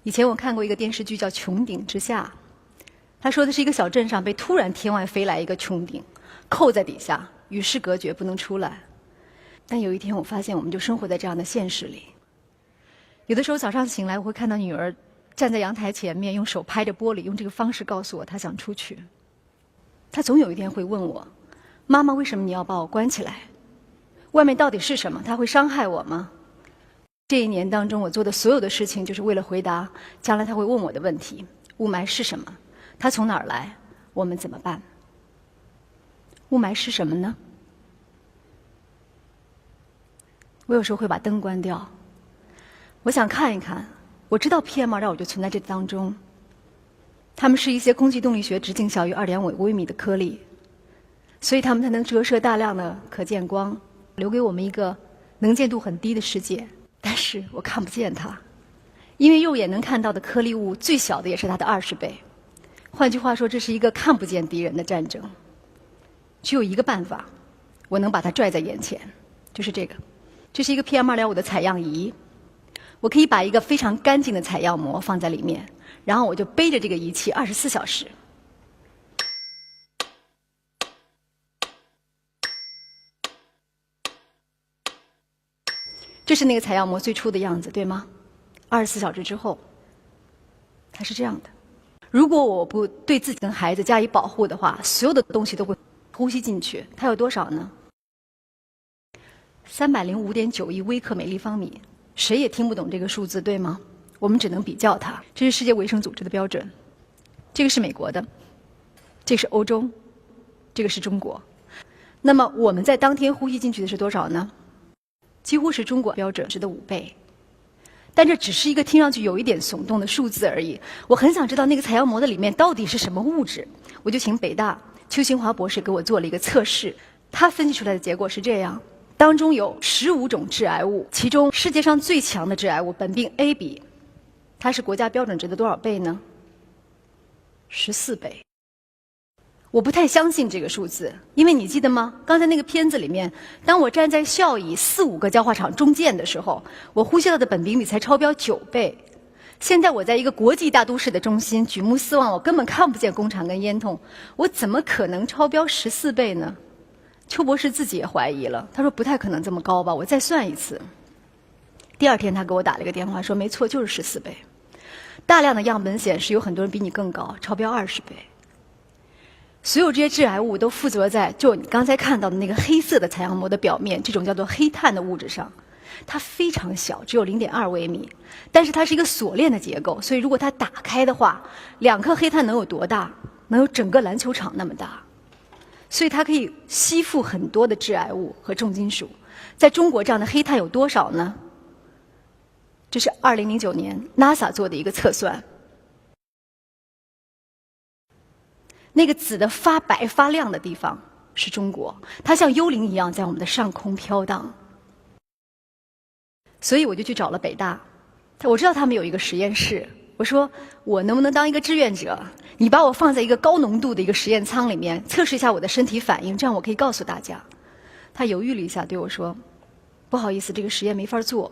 以前我看过一个电视剧叫《穹顶之下》，他说的是一个小镇上被突然天外飞来一个穹顶，扣在底下，与世隔绝，不能出来。但有一天我发现，我们就生活在这样的现实里。有的时候早上醒来，我会看到女儿站在阳台前面，用手拍着玻璃，用这个方式告诉我她想出去。她总有一天会问我：“妈妈，为什么你要把我关起来？外面到底是什么？它会伤害我吗？”这一年当中，我做的所有的事情，就是为了回答将来他会问我的问题：雾霾是什么？它从哪儿来？我们怎么办？雾霾是什么呢？我有时候会把灯关掉，我想看一看。我知道 PM2.5就存在这当中，它们是一些空气动力学直径小于2.5微米的颗粒，所以它们才能折射大量的可见光，留给我们一个能见度很低的世界。但是我看不见它，因为肉眼能看到的颗粒物最小的也是它的20倍。换句话说，这是一个看不见敌人的战争。只有一个办法，我能把它拽在眼前，就是这个。这是一个 PM2.5的采样仪，我可以把一个非常干净的采样膜放在里面，然后我就背着这个仪器24小时。这是那个采样膜最初的样子，对吗？24小时之后，它是这样的。如果我不对自己跟孩子加以保护的话，所有的东西都会呼吸进去。它有多少呢？305.9亿微克每立方米。谁也听不懂这个数字，对吗？我们只能比较它。这是世界卫生组织的标准，这个是美国的，这个是欧洲，这个是中国。那么我们在当天呼吸进去的是多少呢？几乎是中国标准值的5倍。但这只是一个听上去有一点耸动的数字而已。我很想知道那个采样膜的里面到底是什么物质，我就请北大邱新华博士给我做了一个测试。他分析出来的结果是这样：当中有15种致癌物，其中世界上最强的致癌物苯并 A 比，它是国家标准值的多少倍呢？14倍。我不太相信这个数字，因为你记得吗？刚才那个片子里面，当我站在效益4、5个焦化厂中间的时候，我呼吸到的苯并比才超标9倍。现在我在一个国际大都市的中心，举目四望，我根本看不见工厂跟烟囱，我怎么可能超标14倍呢？邱博士自己也怀疑了，他说不太可能这么高吧，我再算一次。第二天他给我打了一个电话，说没错，就是14倍。大量的样本显示有很多人比你更高，超标20倍。所有这些致癌物都附着在就你刚才看到的那个黑色的采样膜的表面，这种叫做黑碳的物质上。它非常小，只有0.2微米，但是它是一个锁链的结构，所以如果它打开的话，2颗黑碳能有多大？能有整个篮球场那么大。所以它可以吸附很多的致癌物和重金属。在中国，这样的黑碳有多少呢？这是2009年 NASA 做的一个测算。那个紫的发白发亮的地方是中国，它像幽灵一样在我们的上空飘荡。所以我就去找了北大，我知道他们有一个实验室，我说我能不能当一个志愿者？你把我放在一个高浓度的一个实验舱里面，测试一下我的身体反应，这样我可以告诉大家。他犹豫了一下，对我说：“不好意思，这个实验没法做。”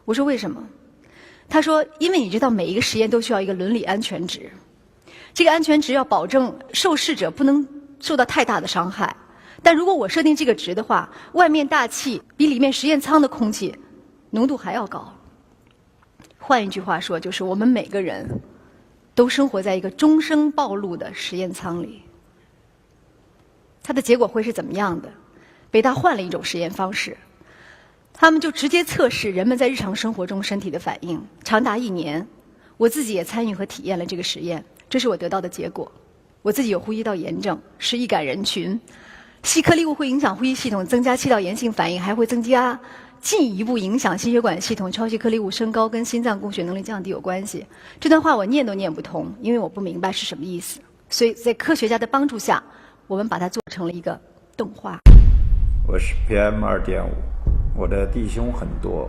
我说：“为什么？”他说：“因为你知道，每一个实验都需要一个伦理安全值。这个安全值要保证受试者不能受到太大的伤害。但如果我设定这个值的话，外面大气比里面实验舱的空气浓度还要高。换一句话说，就是我们每个人都生活在一个终生暴露的实验舱里。它的结果会是怎么样的？北大换了一种实验方式，他们就直接测试人们在日常生活中身体的反应，长达1年。我自己也参与和体验了这个实验，这是我得到的结果。我自己有呼吸道炎症，是易感人群，细颗粒物会影响呼吸系统，增加气道炎性反应，还会进一步影响心血管系统，超细颗粒物升高跟心脏供血能力降低有关系。这段话我念都念不通，因为我不明白是什么意思。所以在科学家的帮助下，我们把它做成了一个动画。我是 PM2.5，我的弟兄很多，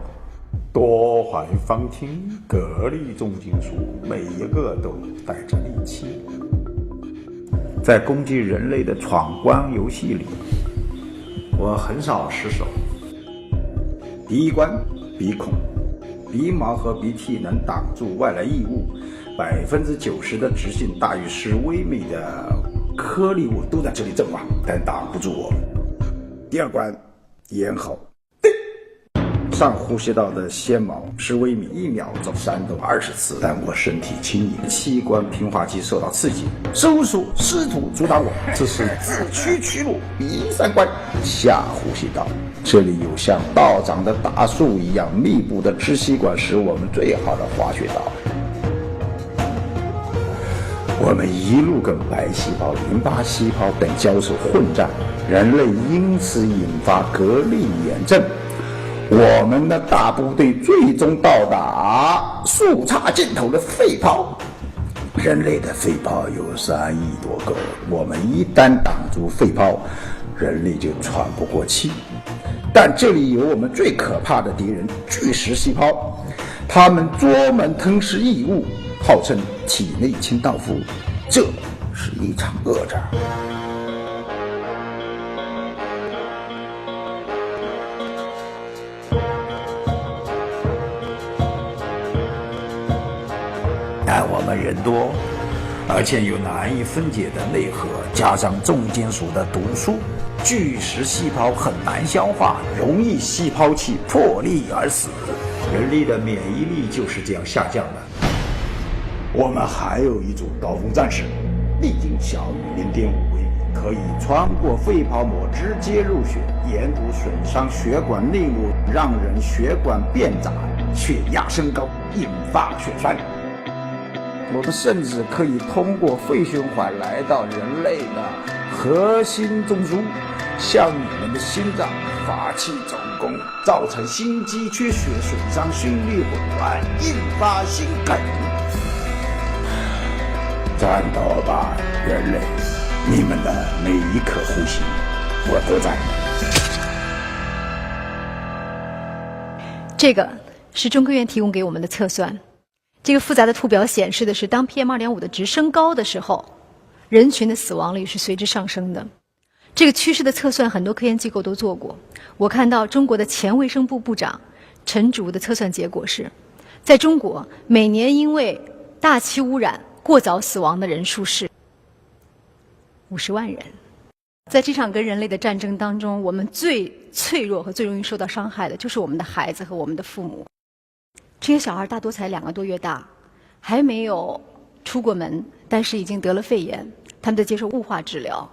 多环芳烃，各粒重金属，每一个都带着利器，在攻击人类的闯关游戏里，我很少失手。第一关鼻孔，鼻毛和鼻涕能挡住外来异物，90%的直径大于10微米的颗粒物都在这里阵亡，但挡不住我们。第二关，咽喉。上呼吸道的纤毛10微米，1秒钟扇动20次，但我身体轻盈，器官平滑肌受到刺激，收缩试图阻挡我，这是自驱驱路。第3关，下呼吸道，这里有像暴长的大树一样密布的支气管，是我们最好的滑雪道。我们一路跟白细胞、淋巴细胞等交手混战，人类因此引发革命炎症。我们的大部队最终到达树杈尽头的肺泡。人类的肺泡有3亿多个，我们一旦挡住肺泡，人类就喘不过气。但这里有我们最可怕的敌人——巨噬细胞，它们专门吞噬异物，号称体内清道夫，这是一场恶战。但我们人多，而且有难以分解的内核，加上重金属的毒素，巨噬细胞很难消化，容易细胞器破裂而死。人类的免疫力就是这样下降的。我们还有一组高峰战士，粒径小于0.5微米，可以穿过肺泡膜直接入血，沿途损伤血管内膜，让人血管变窄，血压升高，引发血栓。我们甚至可以通过肺循环来到人类的核心中枢，向你们的心脏发起总攻，造成心肌缺血，损伤心律混乱，引发心梗。战斗吧，人类！你们的每一刻呼吸，我都在。这个是中科院提供给我们的测算。这个复杂的图表显示的是，当 PM2.5 的值升高的时候，人群的死亡率是随之上升的。这个趋势的测算，很多科研机构都做过。我看到中国的前卫生部部长陈竺的测算结果是，在中国每年因为大气污染过早死亡的人数是50万人。在这场跟人类的战争当中，我们最脆弱和最容易受到伤害的就是我们的孩子和我们的父母。这些小孩大多才2个多月大，还没有出过门，但是已经得了肺炎，他们在接受雾化治疗。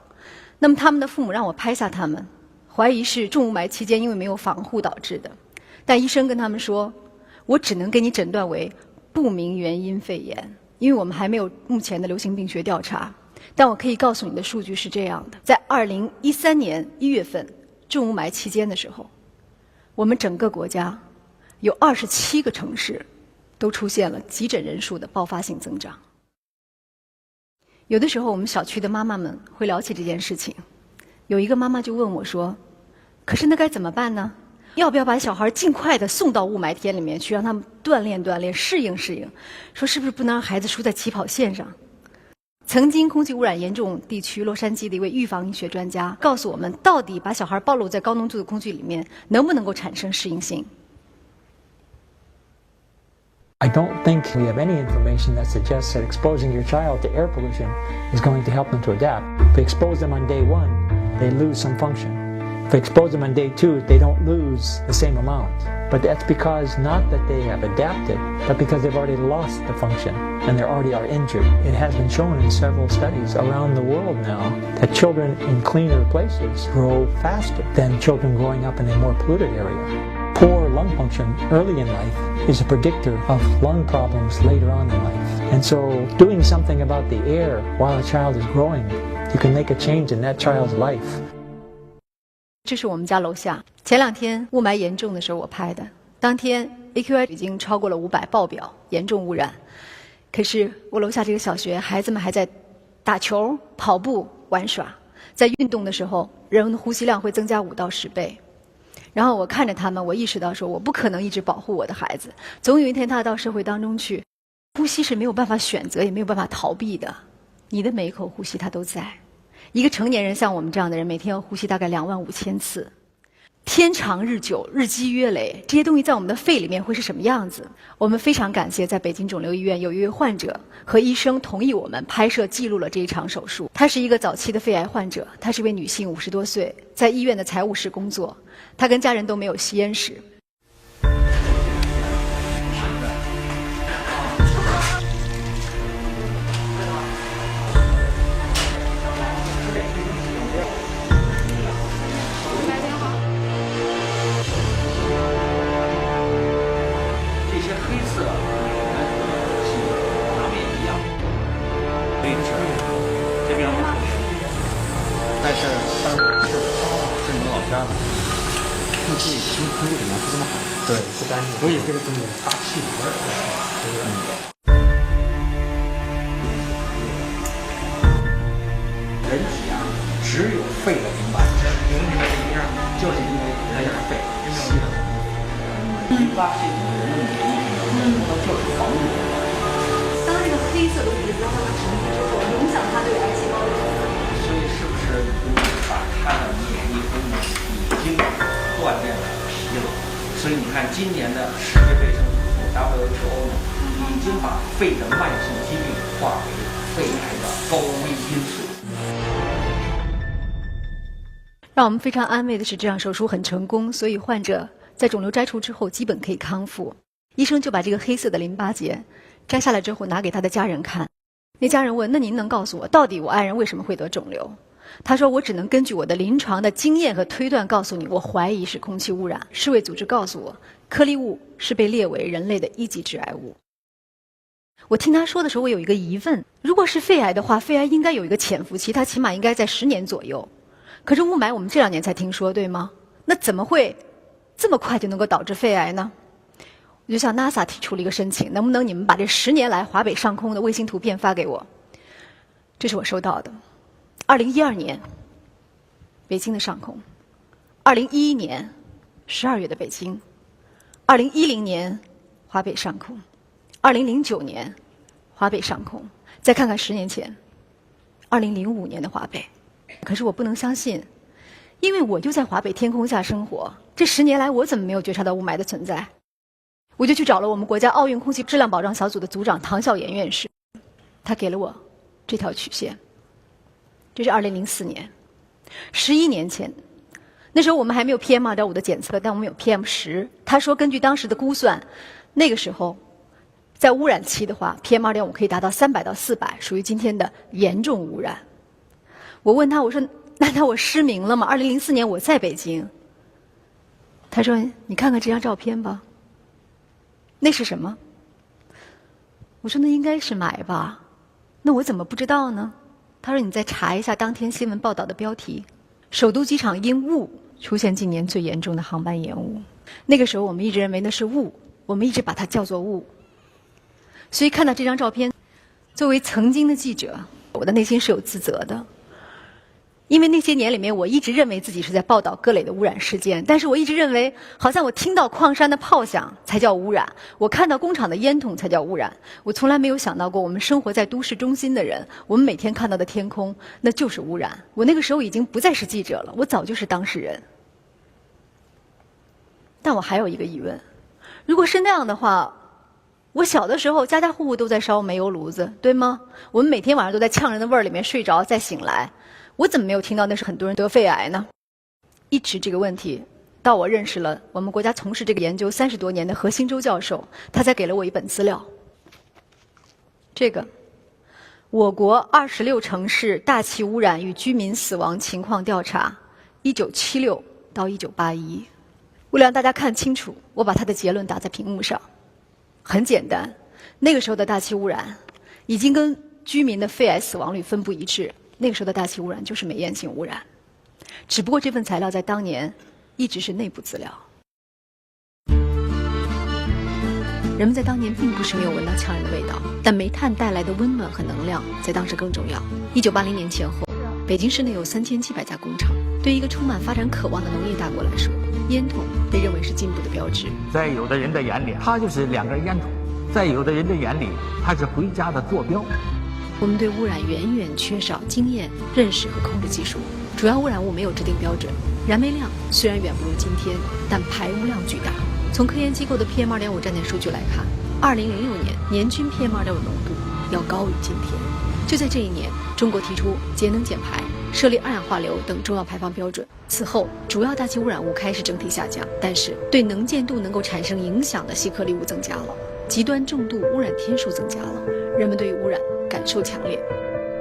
那么他们的父母让我拍下他们，怀疑是重雾霾期间因为没有防护导致的，但医生跟他们说，我只能给你诊断为不明原因肺炎，因为我们还没有目前的流行病学调查。但我可以告诉你的数据是这样的，在2013年1月份重雾霾期间的时候，我们整个国家有27个城市都出现了急诊人数的爆发性增长。有的时候我们小区的妈妈们会聊起这件事情，有一个妈妈就问我说，可是那该怎么办呢？要不要把小孩尽快的送到雾霾天里面去，让他们锻炼适应适应，说是不是不能让孩子输在起跑线上。曾经空气污染严重地区洛杉矶的一位预防医学专家告诉我们，到底把小孩暴露在高浓度的空气里面能不能够产生适应性。I don't think we have any information that suggests that exposing your child to air pollution is going to help them to adapt. If we expose them on day 1, they lose some function. If we expose them on day 2, they don't lose the same amount. But that's because not that they have adapted, but because they've already lost the function and they already are injured. It has been shown in several studies around the world now that children in cleaner places grow faster than children growing up in a more polluted area.Poor lung function early in life is a predictor of lung problems later on in life. And so doing something about the air while a child is growing, you can make a change in that child's life. 这是我们家楼下，前2天雾霾严重的时候我拍的，当天 AQI 已经超过了500爆表，严重污染。可是我楼下这个小学，孩子们还在打球、跑步、玩耍，在运动的时候，人的呼吸量会增加5到10倍。然后我看着他们，我意识到说，我不可能一直保护我的孩子，总有一天他到社会当中去，呼吸是没有办法选择，也没有办法逃避的。你的每一口呼吸它都在。一个成年人像我们这样的人，每天要呼吸大概25000次。天长日久，日积月累，这些东西在我们的肺里面会是什么样子？我们非常感谢在北京肿瘤医院有一位患者和医生同意我们拍摄记录了这一场手术。她是一个早期的肺癌患者，她是一位女性，50多岁，在医院的财务室工作，她跟家人都没有吸烟史。但是是你们老家的，空气可能不这么好，对，不干净，所以这个东西大气味人体啊，只有肺的淋巴结，就是因为人家肺吸了淋巴系统的人的免疫力，它就是防御。当这个黑色的物质到达身体之后，影响它对癌细胞的成长。所以是不是把他的免疫功能已经锻炼了疲了？所以你看，今年的世界卫生组织 WHO 呢，已经把肺的慢性疾病划为肺癌的高危因素。让我们非常安慰的是，这场手术很成功，所以患者在肿瘤摘除之后基本可以康复。医生就把这个黑色的淋巴结摘下来之后拿给他的家人看。那家人问：那您能告诉我，到底我爱人为什么会得肿瘤？他说：我只能根据我的临床的经验和推断告诉你，我怀疑是空气污染。世卫组织告诉我，颗粒物是被列为人类的1级致癌物。我听他说的时候，我有一个疑问：如果是肺癌的话，肺癌应该有一个潜伏期，它起码应该在10年左右。可是雾霾我们这2年才听说，对吗？那怎么会这么快就能够导致肺癌呢？我就向 NASA 提出了一个申请，能不能你们把这10年来华北上空的卫星图片发给我？这是我收到的。2012年，北京的上空；2011年12月的北京；2010年华北上空；2009年华北上空。再看看10年前，2005年的华北。可是我不能相信，因为我就在华北天空下生活，这10年来我怎么没有觉察到雾霾的存在？我就去找了我们国家奥运空气质量保障小组的组长唐孝炎院士，他给了我这条曲线。这是2004年，11年前，那时候我们还没有 PM2.5的检测，但我们有 PM10。他说根据当时的估算，那个时候在污染期的话 ，PM2.5可以达到300到400，属于今天的严重污染。我问他，我说难道我失明了吗？2004年我在北京。他说你看看这张照片吧。那是什么？我说那应该是霾吧，那我怎么不知道呢？他说你再查一下当天新闻报道的标题，首都机场因雾出现今年最严重的航班延误。那个时候我们一直认为那是雾，我们一直把它叫做雾。所以看到这张照片，作为曾经的记者，我的内心是有自责的。因为那些年里面，我一直认为自己是在报道各类的污染事件，但是我一直认为，好像我听到矿山的炮响才叫污染，我看到工厂的烟筒才叫污染。我从来没有想到过，我们生活在都市中心的人，我们每天看到的天空，那就是污染。我那个时候已经不再是记者了，我早就是当事人。但我还有一个疑问，如果是那样的话，我小的时候家家户户都在烧煤油炉子，对吗？我们每天晚上都在呛人的味儿里面睡着再醒来，我怎么没有听到那是很多人得肺癌呢？一直这个问题，到我认识了我们国家从事这个研究30多年的何新洲教授，他才给了我一本资料。这个，我国26城市大气污染与居民死亡情况调查，1976到1981。为了让大家看清楚，我把他的结论打在屏幕上。很简单，那个时候的大气污染已经跟居民的肺癌死亡率分布一致。那个时候的大气污染就是煤烟性污染，只不过这份材料在当年一直是内部资料。人们在当年并不是没有闻到呛人的味道，但煤炭带来的温暖和能量在当时更重要。1980年前后，北京市内有3700家工厂，对一个充满发展渴望的农业大国来说，烟筒被认为是进步的标志。在有的人的眼里，它就是2根烟筒；在有的人的眼里，它是回家的坐标。我们对污染远远缺少经验、认识和控制技术，主要污染物没有制定标准，燃煤量虽然远不如今天，但排污量巨大。从科研机构的 PM2.5 站点数据来看，2006年年均 PM2.5 浓度要高于今天。就在这一年，中国提出节能减排，设立二氧化硫等重要排放标准。此后，主要大气污染物开始整体下降，但是对能见度能够产生影响的细颗粒物增加了，极端重度污染天数增加了，人们对于污染感受强烈。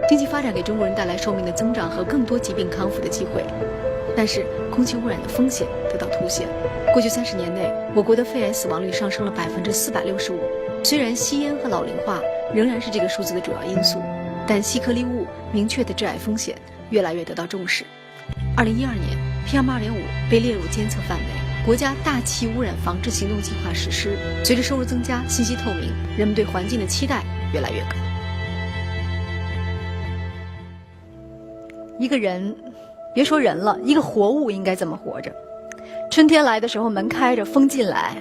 经济发展给中国人带来寿命的增长和更多疾病康复的机会，但是空气污染的风险得到凸显。过去30年内，我国的肺癌死亡率上升了465%。虽然吸烟和老龄化仍然是这个数字的主要因素，但细颗粒物明确的致癌风险越来越得到重视。2012年 ，PM2.5 被列入监测范围，国家大气污染防治行动计划实施。随着收入增加，信息透明，人们对环境的期待越来越高。一个人，别说人了，一个活物应该怎么活着？春天来的时候，门开着，风进来，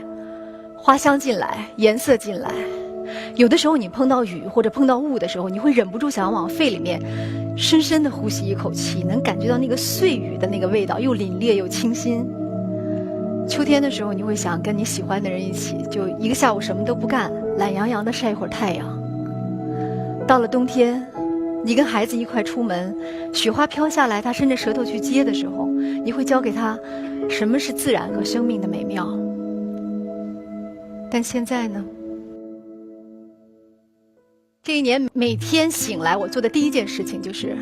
花香进来，颜色进来。有的时候你碰到雨或者碰到雾的时候，你会忍不住想要往肺里面深深的呼吸一口气，能感觉到那个碎雨的那个味道，又凛冽又清新。秋天的时候，你会想跟你喜欢的人一起，就一个下午什么都不干，懒洋洋的晒一会儿太阳。到了冬天，你跟孩子一块出门，雪花飘下来，他伸着舌头去接的时候，你会教给他什么是自然和生命的美妙。但现在呢？这一年每天醒来，我做的第一件事情就是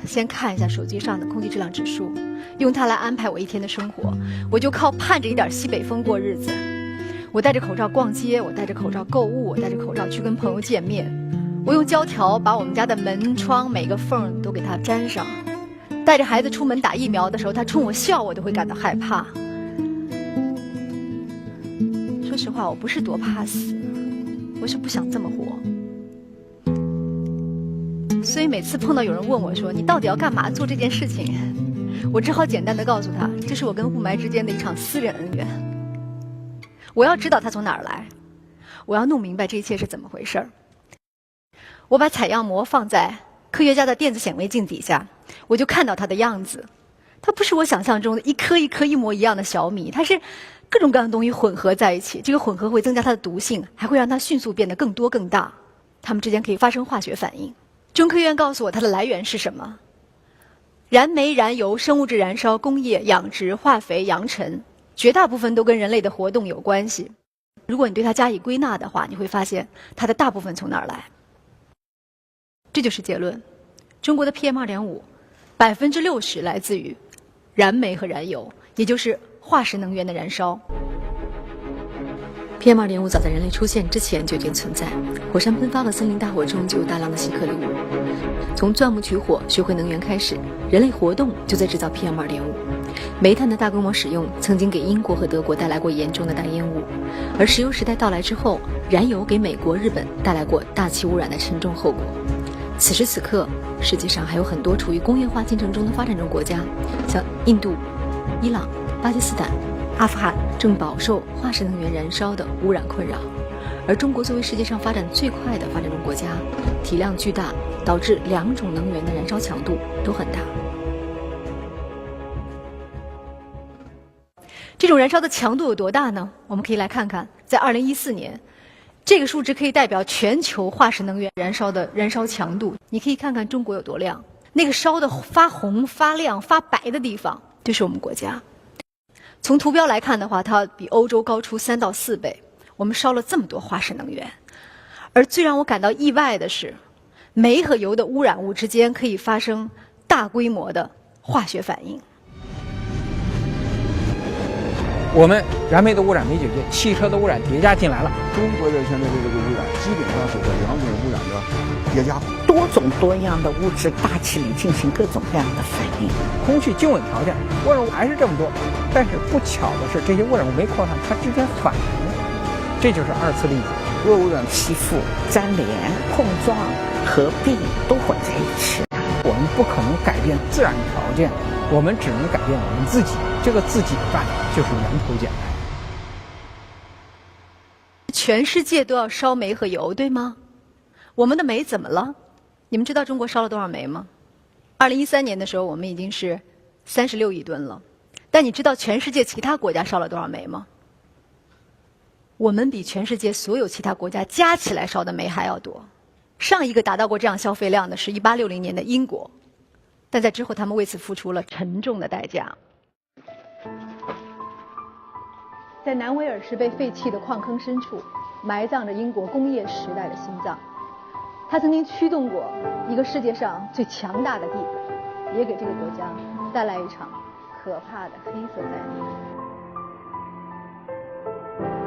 先看一下手机上的空气质量指数，用它来安排我一天的生活。我就靠盼着一点西北风过日子。我戴着口罩逛街，我戴着口罩购物，我戴着口罩去跟朋友见面。我用胶条把我们家的门窗每个缝都给它粘上。带着孩子出门打疫苗的时候，他冲我笑，我都会感到害怕。说实话，我不是多怕死，我是不想这么活。所以每次碰到有人问我说你到底要干嘛做这件事情，我只好简单的告诉他，这是我跟雾霾之间的一场私人恩怨。我要知道它从哪儿来，我要弄明白这一切是怎么回事儿。我把采样膜放在科学家的电子显微镜底下，我就看到它的样子。它不是我想象中的一颗一颗一模一样的小米，它是各种各样的东西混合在一起。这个混合会增加它的毒性，还会让它迅速变得更多更大。它们之间可以发生化学反应。中科院告诉我它的来源是什么？燃煤、燃油、生物质燃烧、工业、养殖、化肥、扬尘，绝大部分都跟人类的活动有关系。如果你对它加以归纳的话，你会发现它的大部分从哪儿来？这就是结论。中国的 PM2.5%60%来自于燃煤和燃油，也就是化石能源的燃烧。PM2.5 早在人类出现之前就已经存在，火山喷发和森林大火中就有大量的细颗粒物。从钻木取火学会能源开始，人类活动就在制造 PM2.5。煤炭的大规模使用曾经给英国和德国带来过严重的大烟雾，而石油时代到来之后，燃油给美国、日本带来过大气污染的沉重后果。此时此刻，世界上还有很多处于工业化进程中的发展中国家，像印度、伊朗、巴基斯坦、阿富汗正饱受化石能源燃烧的污染困扰，而中国作为世界上发展最快的发展中国家，体量巨大，导致两种能源的燃烧强度都很大。这种燃烧的强度有多大呢？我们可以来看看，在2014年，这个数值可以代表全球化石能源燃烧的燃烧强度。你可以看看中国有多亮，那个烧的发红、发亮、发白的地方，就是我们国家。从图标来看的话，它比欧洲高出3到4倍。我们烧了这么多化石能源，而最让我感到意外的是，煤和油的污染物之间可以发生大规模的化学反应。我们燃煤的污染没解决，汽车的污染叠加进来了。中国的现在的这个污染基本上是这两种污染的叠加，多种多样的物质大气里进行各种各样的反应。空气静稳条件，污染物还是这么多，但是不巧的是，这些污染物没扩散，它之间反应，这就是二次粒子。核污染吸附、粘连、碰撞、合并都混在一起。我们不可能改变自然条件，我们只能改变我们自己。这个自己的办法就是源头减排。全世界都要烧煤和油，对吗？我们的煤怎么了？你们知道中国烧了多少煤吗2013年的时候，我们已经是36亿吨了。但你知道全世界其他国家烧了多少煤吗？我们比全世界所有其他国家加起来烧的煤还要多。上一个达到过这样消费量的是1860年的英国，但在之后他们为此付出了沉重的代价。在南威尔士被废弃的矿坑深处，埋葬着英国工业时代的心脏。它曾经驱动过一个世界上最强大的帝国，也给这个国家带来一场可怕的黑色灾难。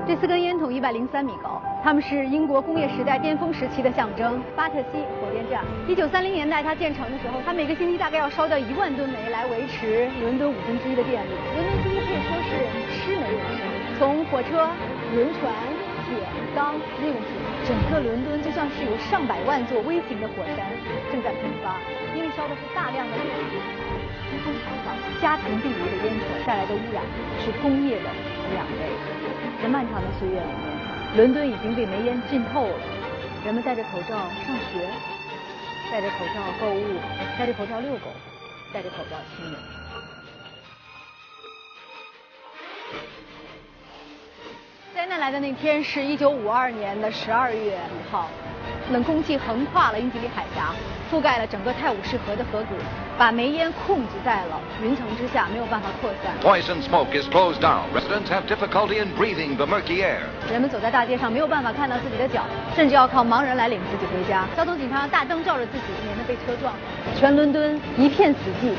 这4根烟筒103米高，它们是英国工业时代巅峰时期的象征。巴特西火电站，1930年代它建成的时候，它每个星期大概要烧掉1万吨煤来维持伦敦1/5的电力。伦敦几乎可以说是吃煤为生，从火车、轮船、铁、钢、六铁，整个伦敦就像是有上百万座微型的火山正在喷发，因为烧的是大量的炼油。通风排放、家庭壁炉的烟尘带来的污染是工业的2倍。在漫长的岁月里面，伦敦已经被煤烟浸透了。人们戴着口罩上学，戴着口罩购物，戴着口罩遛狗，戴着口罩亲人。灾难来的那天是1952年的12月5号，冷空气横跨了英吉利海峡，覆盖了整个泰晤士河的河谷，把煤烟控制在了云层之下，没有办法扩散。Poison smoke is closed down. Residents have difficulty in breathing the murky air. 人们走在大街上没有办法看到自己的脚，甚至要靠盲人来领自己回家。交通警察用大灯照着自己，免得被车撞。全伦敦一片死寂，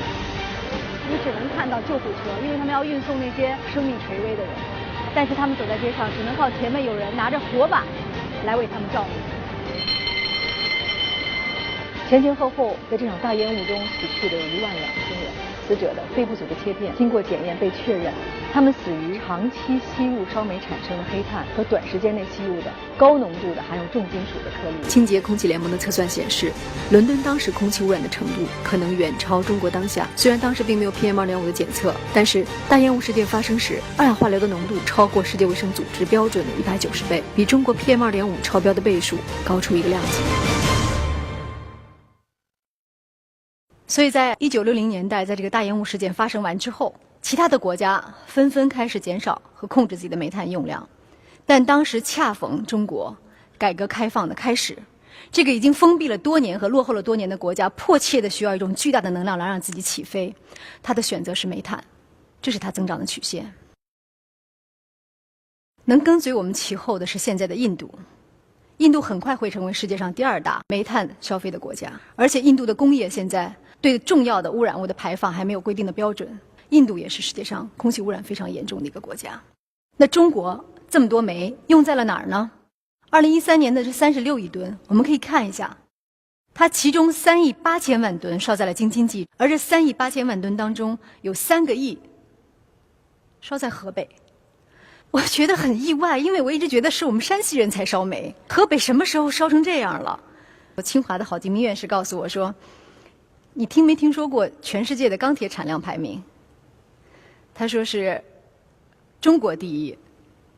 你只能看到救护车，因为他们要运送那些生命垂危的人。但是他们走在街上，只能靠前面有人拿着火把来为他们照明。前前后后在这场大烟雾中死去的有12000人，死者的肺部组织切片经过检验被确认，他们死于长期吸入烧煤产生的黑炭和短时间内吸入的高浓度的含有重金属的颗粒。清洁空气联盟的测算显示，伦敦当时空气污染的程度可能远超中国当下。虽然当时并没有 PM2.5 的检测，但是大烟雾事件发生时，二氧化硫的浓度超过世界卫生组织标准的190倍，比中国 PM2.5 超标的倍数高出1个量级。所以在1960年代，在这个大烟雾事件发生完之后，其他的国家纷纷开始减少和控制自己的煤炭用量。但当时恰逢中国改革开放的开始，这个已经封闭了多年和落后了多年的国家迫切地需要一种巨大的能量来让自己起飞。它的选择是煤炭，这是它增长的曲线。能跟随我们其后的是现在的印度。印度很快会成为世界上第2大煤炭消费的国家，而且印度的工业现在对重要的污染物的排放还没有规定的标准。印度也是世界上空气污染非常严重的一个国家。那中国这么多煤用在了哪儿呢？2013年的这36亿吨，我们可以看一下，它其中3亿8千万吨烧在了京津冀，而这3亿8千万吨当中有3个亿烧在河北。我觉得很意外，因为我一直觉得是我们山西人才烧煤，河北什么时候烧成这样了？清华的郝敬明院士告诉我说，你听没听说过全世界的钢铁产量排名？他说是中国第1，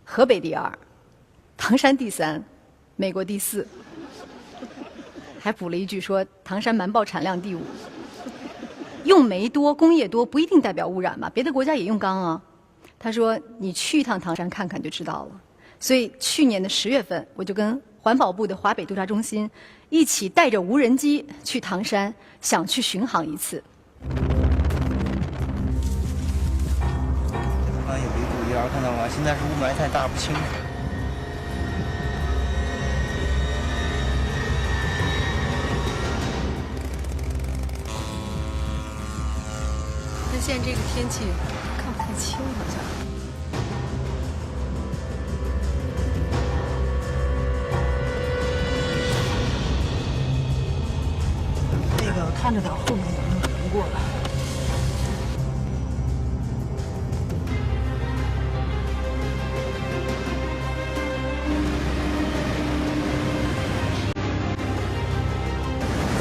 河北第2，唐山第3，美国第4，还补了一句说唐山瞒报产量第5。用煤多、工业多不一定代表污染吧？别的国家也用钢啊。他说你去一趟唐山看看就知道了。所以去年的10月份，我就跟环保部的华北督察中心一起带着无人机去唐山，想去巡航一次。有一堵烟，看到吗？现在是雾霾太大不清。但现在这个天气看不太清，好像。那个看着他后面有人横过来。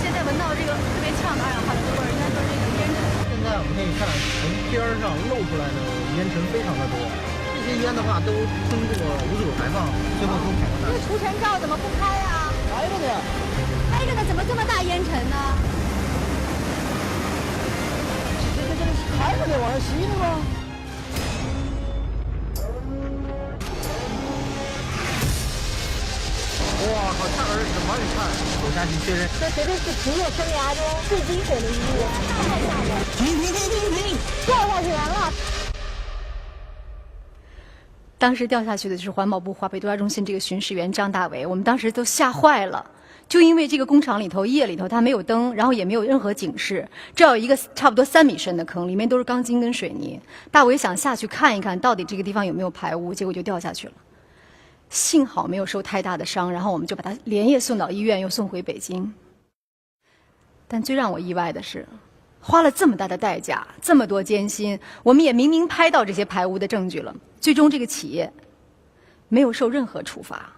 现在闻到这个特别呛的二氧化硫的味儿，应该说这个烟尘。现在我们可以看从边上露出来的烟尘非常的多，这些烟的话都通过无主排放，最后都排到这个除尘罩怎么不开啊？排着呢。开着呢，怎么这么大烟尘呢？还是得往上吸的吗？哇靠！这儿怎么你看走下去确认？这绝对是职业生涯中最惊险的一幕，太吓人了！停！掉下去完了。当时掉下去的就是环保部华北度假中心这个巡视员张大为，我们当时都吓坏了。就因为这个工厂里头夜里头它没有灯，然后也没有任何警示，这有一个差不多3米深的坑，里面都是钢筋跟水泥。大为想下去看一看到底这个地方有没有排污，结果就掉下去了。幸好没有受太大的伤，然后我们就把他连夜送到医院，又送回北京。但最让我意外的是，花了这么大的代价，这么多艰辛，我们也明明拍到这些排污的证据了，最终这个企业没有受任何处罚。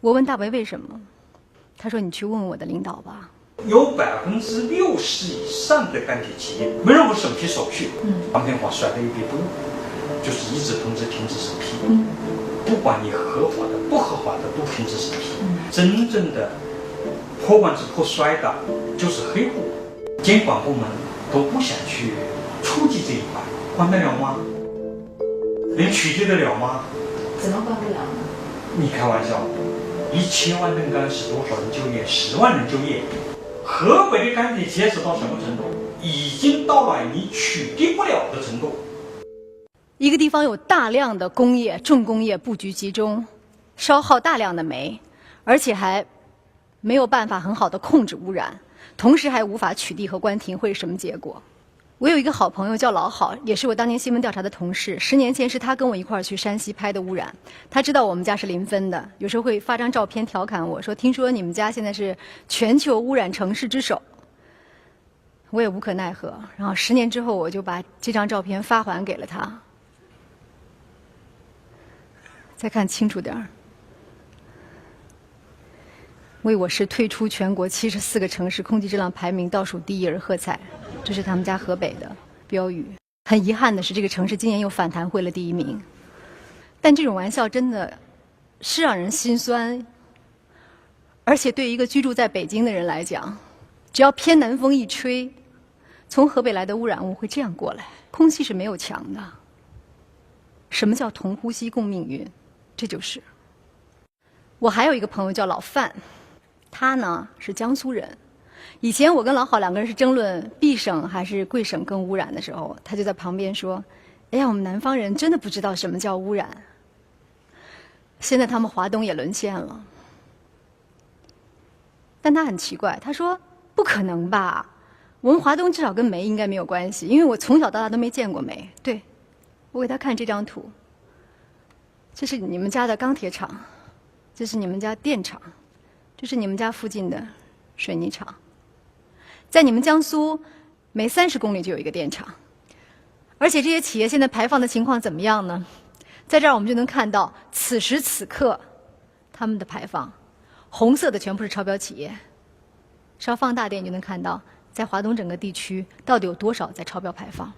我问大为为什么，他说：“你去问问我的领导吧。”有60%以上的钢铁企业没任何审批手续，当天话甩了一笔不用，就是一纸通知停止审批。不管你合法的、不合法的都停止审批。真正的破罐子破摔的，就是黑户。监管部门都不想去触及这一块，管得了吗？能取缔得了吗？怎么管不了呢？你开玩笑，1000万吨钢是多少人就业？10万人就业。河北的钢铁企业是到什么程度？已经到了你取缔不了的程度。一个地方有大量的工业、重工业布局集中，消耗大量的煤，而且还没有办法很好的控制污染，同时还无法取缔和关停，会是什么结果？我有一个好朋友叫老郝，也是我当年新闻调查的同事。10年前是他跟我一块儿去山西拍的污染，他知道我们家是临汾的，有时候会发张照片调侃我说：“听说你们家现在是全球污染城市之首。”我也无可奈何。然后10年之后，我就把这张照片发还给了他。再看清楚点儿，为我市退出全国74个城市空气质量排名倒数第1而喝彩，这是他们家河北的标语。很遗憾的是，这个城市今年又反弹回了第1名。但这种玩笑真的是让人心酸，而且对于一个居住在北京的人来讲，只要偏南风一吹，从河北来的污染物会这样过来。空气是没有墙的。什么叫同呼吸共命运？这就是。我还有一个朋友叫老范，他呢是江苏人。以前我跟老郝2个人是争论冀省还是贵省更污染的时候，他就在旁边说：“哎呀，我们南方人真的不知道什么叫污染。”现在他们华东也沦陷了。但他很奇怪，他说：“不可能吧？我们华东至少跟煤应该没有关系，因为我从小到大都没见过煤。”对，我给他看这张图，这是你们家的钢铁厂，这是你们家电厂，这是你们家附近的水泥厂。在你们江苏，每30公里就有一个电厂，而且这些企业现在排放的情况怎么样呢？在这儿我们就能看到，此时此刻他们的排放，红色的全部是超标企业。稍放大点，你就能看到，在华东整个地区到底有多少在超标排放。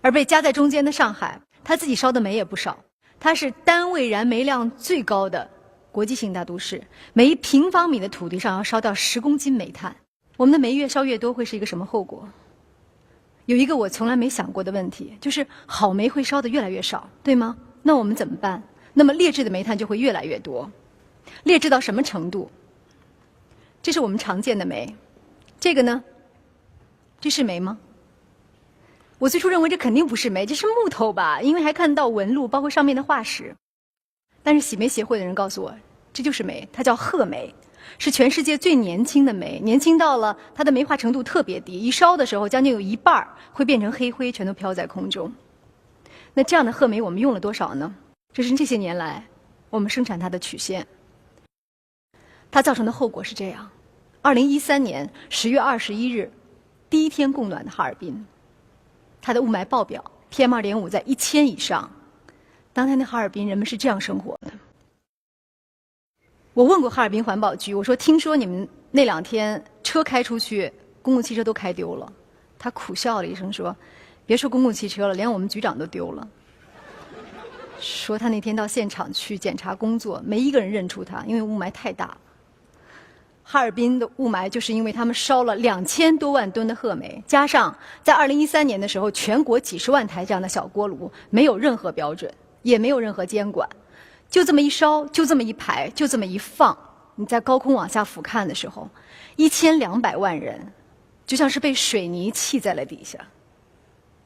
而被夹在中间的上海，它自己烧的煤也不少，它是单位燃煤量最高的国际性大都市，每1平方米的土地上要烧掉10公斤煤炭。我们的煤越烧越多，会是一个什么后果？有一个我从来没想过的问题，就是好煤会烧得越来越少，对吗？那我们怎么办？那么劣质的煤炭就会越来越多。劣质到什么程度？这是我们常见的煤，这个呢？这是煤吗？我最初认为这肯定不是煤，这是木头吧，因为还看到纹路，包括上面的化石。但是洗煤协会的人告诉我，这就是煤，它叫褐煤，是全世界最年轻的煤，年轻到了它的煤化程度特别低，一烧的时候将近有1半会变成黑灰，全都飘在空中。那这样的褐煤我们用了多少呢？这是这些年来我们生产它的曲线。它造成的后果是这样：2013年10月21日，第1天供暖的哈尔滨，它的雾霾爆表 ，PM2.5 在1000以上。当天的哈尔滨人们是这样生活的。我问过哈尔滨环保局，我说：“听说你们那2天车开出去，公共汽车都开丢了。”他苦笑了一声说：“别说公共汽车了，连我们局长都丢了。”说他那天到现场去检查工作，没一个人认出他，因为雾霾太大了。哈尔滨的雾霾就是因为他们烧了2000多万吨的褐煤，加上在2013年的时候，全国几十万台这样的小锅炉，没有任何标准，也没有任何监管，就这么一烧，就这么一排，就这么一放，你在高空往下俯瞰的时候，1200万人就像是被水泥砌在了底下。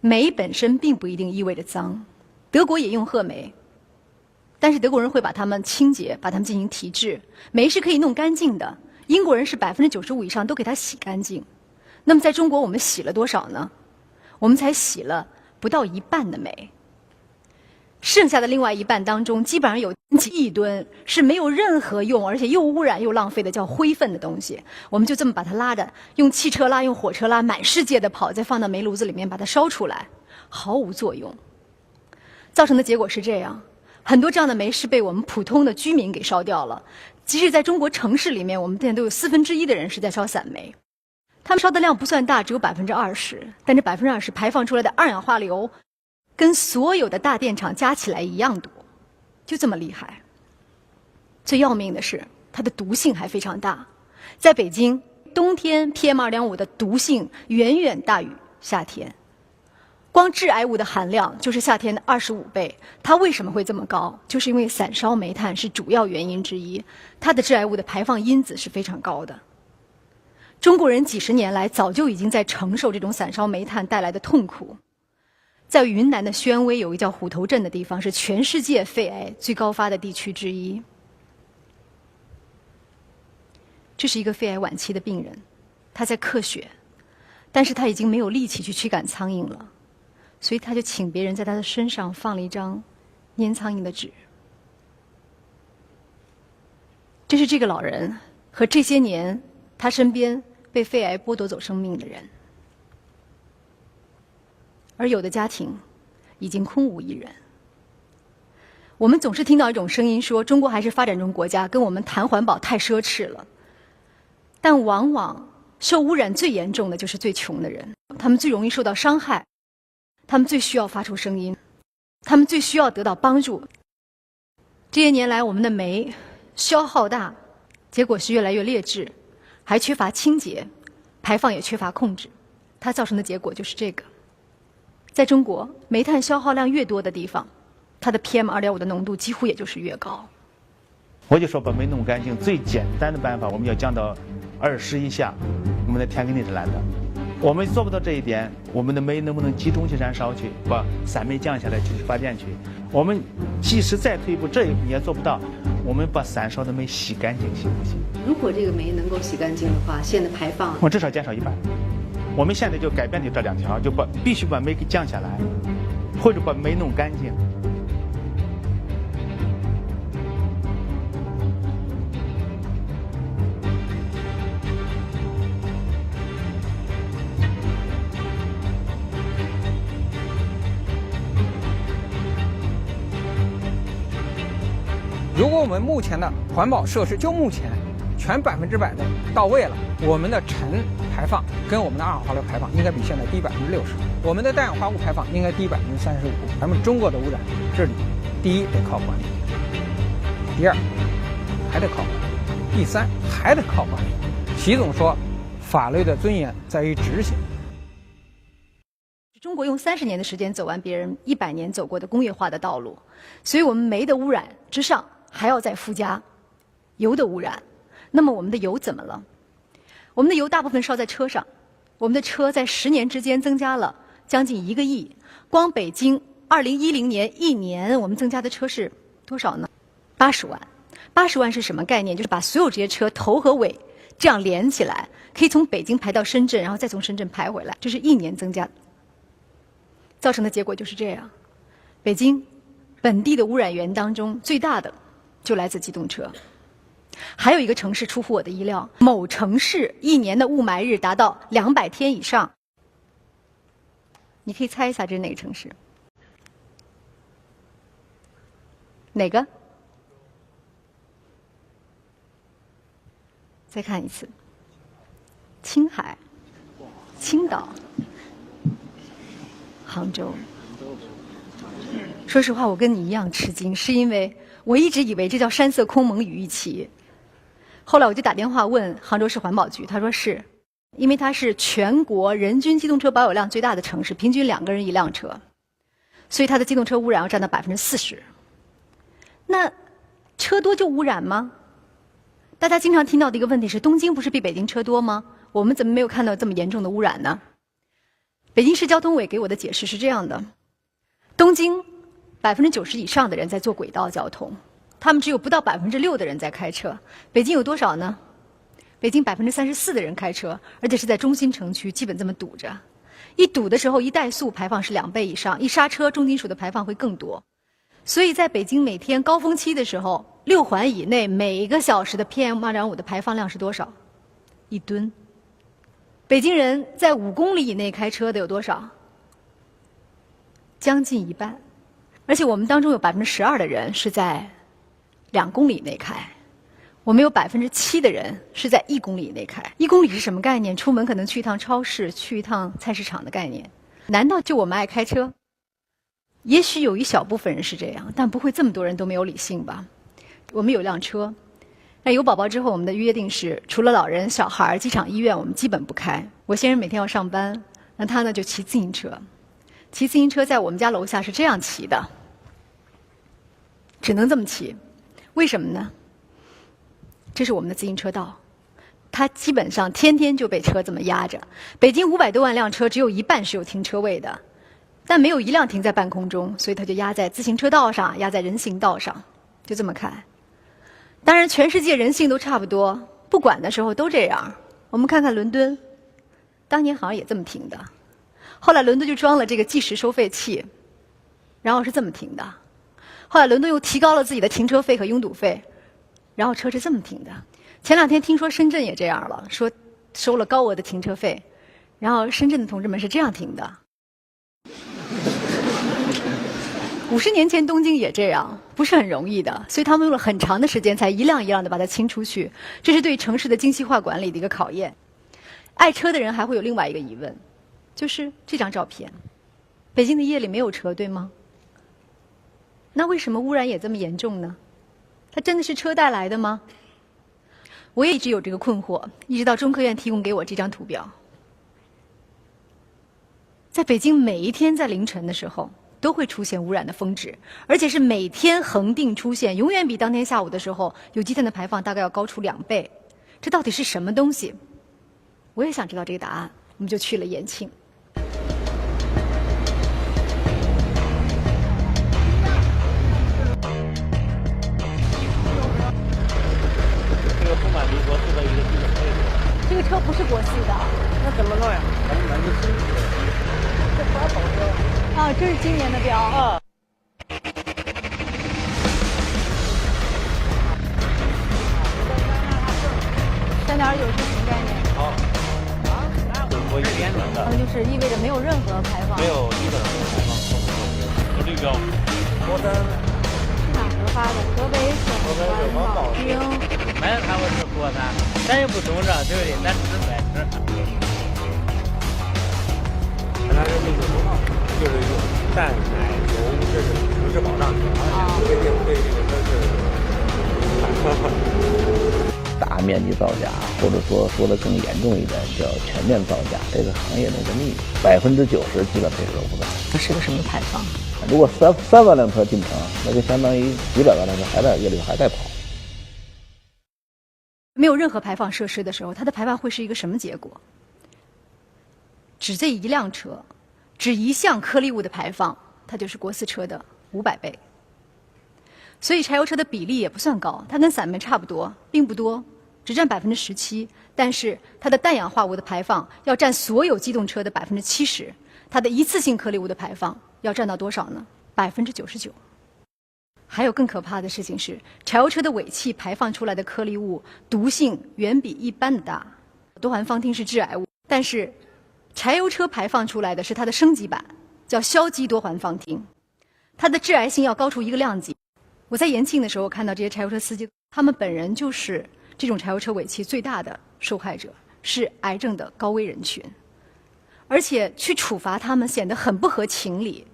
煤本身并不一定意味着脏，德国也用褐煤，但是德国人会把它们清洁，把它们进行提质，煤是可以弄干净的。英国人是95%以上都给它洗干净。那么在中国我们洗了多少呢？我们才洗了不到一半的煤，剩下的另外一半当中，基本上有几亿吨是没有任何用，而且又污染又浪费的，叫灰分的东西。我们就这么把它拉着，用汽车拉，用火车拉，满世界的跑，再放到煤炉子里面把它烧出来，毫无作用。造成的结果是这样，很多这样的煤是被我们普通的居民给烧掉了。即使在中国城市里面，我们现在都有1/4的人是在烧散煤，他们烧的量不算大，只有20%，但这20%排放出来的二氧化硫，跟所有的大电厂加起来一样多，就这么厉害。最要命的是，它的毒性还非常大。在北京，冬天 PM2.5 的毒性远远大于夏天。光致癌物的含量就是夏天的25倍，它为什么会这么高？就是因为散烧煤炭是主要原因之一，它的致癌物的排放因子是非常高的。中国人几十年来早就已经在承受这种散烧煤炭带来的痛苦。在云南的宣威有一个叫虎头镇的地方，是全世界肺癌最高发的地区之一。这是一个肺癌晚期的病人，他在咳血，但是他已经没有力气去驱赶苍蝇了。所以他就请别人在他的身上放了一张粘苍蝇的纸。这是这个老人和这些年他身边被肺癌剥夺走生命的人。而有的家庭已经空无一人。我们总是听到一种声音说，中国还是发展中国家，跟我们谈环保太奢侈了。但往往受污染最严重的就是最穷的人，他们最容易受到伤害，他们最需要发出声音，他们最需要得到帮助。这些年来，我们的煤消耗大，结果是越来越劣质，还缺乏清洁，排放也缺乏控制，它造成的结果就是这个。在中国，煤炭消耗量越多的地方，它的 PM2.5 的浓度几乎也就是越高。我就说把煤弄干净，最简单的办法，我们要降到20以下，我们的天肯定是蓝的。我们做不到这一点，我们的煤能不能集中去燃烧去，把散煤降下来去发电去？我们即使再退一步，这也做不到。我们把散烧的煤洗干净，行不行？如果这个煤能够洗干净的话，现在排放我至少减少1半。我们现在就改变的这2条，就必须把煤给降下来，或者把煤弄干净。如果我们目前的环保设施就目前全100%的到位了，我们的尘排放跟我们的二氧化硫排放应该比现在低60%，我们的氮氧化物排放应该低35%。咱们中国的污染治理，第一得靠管理，第二还得靠管理，第三还得靠管理。习总说，法律的尊严在于执行。中国用30年的时间走完别人100年走过的工业化的道路，所以我们煤的污染之上还要再附加油的污染。那么我们的油怎么了？我们的油大部分烧在车上，我们的车在10年之间增加了将近1个亿。光北京2010年1年我们增加的车是多少呢？80万。80万是什么概念？就是把所有这些车头和尾这样连起来，可以从北京排到深圳，然后再从深圳排回来，这是1年增加的。造成的结果就是这样。北京本地的污染源当中最大的就来自机动车。还有一个城市出乎我的意料，某城市1年的雾霾日达到200天以上。你可以猜一下这是哪个城市？哪个？再看一次。青海、青岛、杭州。说实话，我跟你一样吃惊，是因为我一直以为这叫山色空蒙雨欲奇。后来我就打电话问杭州市环保局，他说是，因为它是全国人均机动车保有量最大的城市，平均2个人1辆车，所以它的机动车污染要占到40%。那车多就污染吗？大家经常听到的一个问题是，东京不是比北京车多吗？我们怎么没有看到这么严重的污染呢？北京市交通委给我的解释是这样的：东京90%以上的人在坐轨道交通，他们只有不到6%的人在开车。北京有多少呢？北京34%的人开车，而且是在中心城区，基本这么堵着。一堵的时候，一怠速排放是2倍以上，一刹车重金属的排放会更多。所以在北京每天高峰期的时候，6环以内每个小时的 PM2.5 的排放量是多少？1吨。北京人在5公里以内开车的有多少？将近一半。而且我们当中有12%的人是在2公里以内开，我们有7%的人是在1公里以内开。1公里是什么概念？出门可能去一趟超市，去一趟菜市场的概念。难道就我们爱开车？也许有一小部分人是这样，但不会这么多人都没有理性吧？我们有辆车，那有宝宝之后，我们的约定是，除了老人、小孩、机场、医院，我们基本不开。我先生每天要上班，那他呢就骑自行车。骑自行车在我们家楼下是这样骑的，只能这么骑。为什么呢？这是我们的自行车道，它基本上天天就被车这么压着。北京500多万辆车，只有一半是有停车位的。但没有一辆停在半空中，所以它就压在自行车道上，压在人行道上，就这么开。当然，全世界人性都差不多，不管的时候都这样。我们看看伦敦，当年好像也这么停的，后来伦敦就装了这个计时收费器，然后是这么停的。后来伦敦又提高了自己的停车费和拥堵费，然后车是这么停的。前2天听说深圳也这样了，说收了高额的停车费，然后深圳的同志们是这样停的。50年前东京也这样，不是很容易的，所以他们用了很长的时间才一辆一辆的把它清出去，这是对城市的精细化管理的一个考验。爱车的人还会有另外一个疑问，就是这张照片，北京的夜里没有车，对吗？那为什么污染也这么严重呢？它真的是车带来的吗？我也一直有这个困惑，一直到中科院提供给我这张图表。在北京每一天在凌晨的时候都会出现污染的峰值，而且是每天恒定出现，永远比当天下午的时候有机碳的排放大概要高出2倍。这到底是什么东西？我也想知道这个答案，我们就去了延庆。这个不满离国四的一个基本配置。这个车不是国四的，那怎么弄呀？咱们买个新车。这啥跑车？啊，这是今年的标啊。3.9是什么概念？好，我1年整的。那就是意味着没有任何排放。没有基本上没有排放，有绿标。国三。是哪核发的？河北省环保厅。没看过是国三，咱也不懂这，对不对？咱只是白痴。它是那个就是用蛋奶油，这是城市保障品，规定对这个都是大面积造假，或者说的更严重一点，叫全面造假，这个行业的一个秘密，90%基本配置都不在。这是个什么排放？如果3万辆车进城，那就相当于几百万辆车还在夜里还在跑。没有任何排放设施的时候，它的排放会是一个什么结果？只这一辆车，只一项颗粒物的排放，它就是国四车的500倍。所以柴油车的比例也不算高，它跟散煤差不多，并不多，只占17%。但是它的氮氧化物的排放要占所有机动车的70%，它的一次性颗粒物的排放要占到多少呢？99%。还有更可怕的事情是，柴油车的尾气排放出来的颗粒物毒性远比一般的大。多环芳烃是致癌物，但是柴油车排放出来的是它的升级版，叫硝基多环芳烃，它的致癌性要高出1个量级。我在延庆的时候看到这些柴油车司机，他们本人就是这种柴油车尾气最大的受害者，是癌症的高危人群。而且去处罚他们显得很不合情理。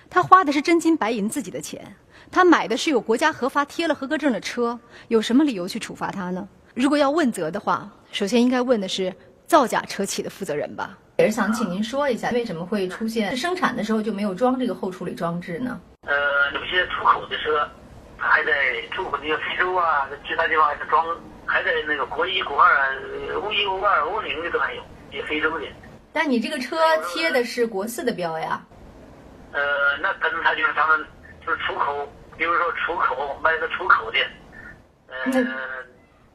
他花的是真金白银自己的钱，他买的是有国家核发贴了合格证的车，有什么理由去处罚他呢？如果要问责的话，首先应该问的是造假车企的负责人吧。也是想请您说一下，为什么会出现生产的时候就没有装这个后处理装置呢？有些出口的车，它还在出口那个非洲啊，其他地方还在装，还在那个国一、国二、O1、O2、O0的都还有，也非洲的。但你这个车贴的是国4的标呀？那可能他就是他们就是出口，比如说出口卖个出口的。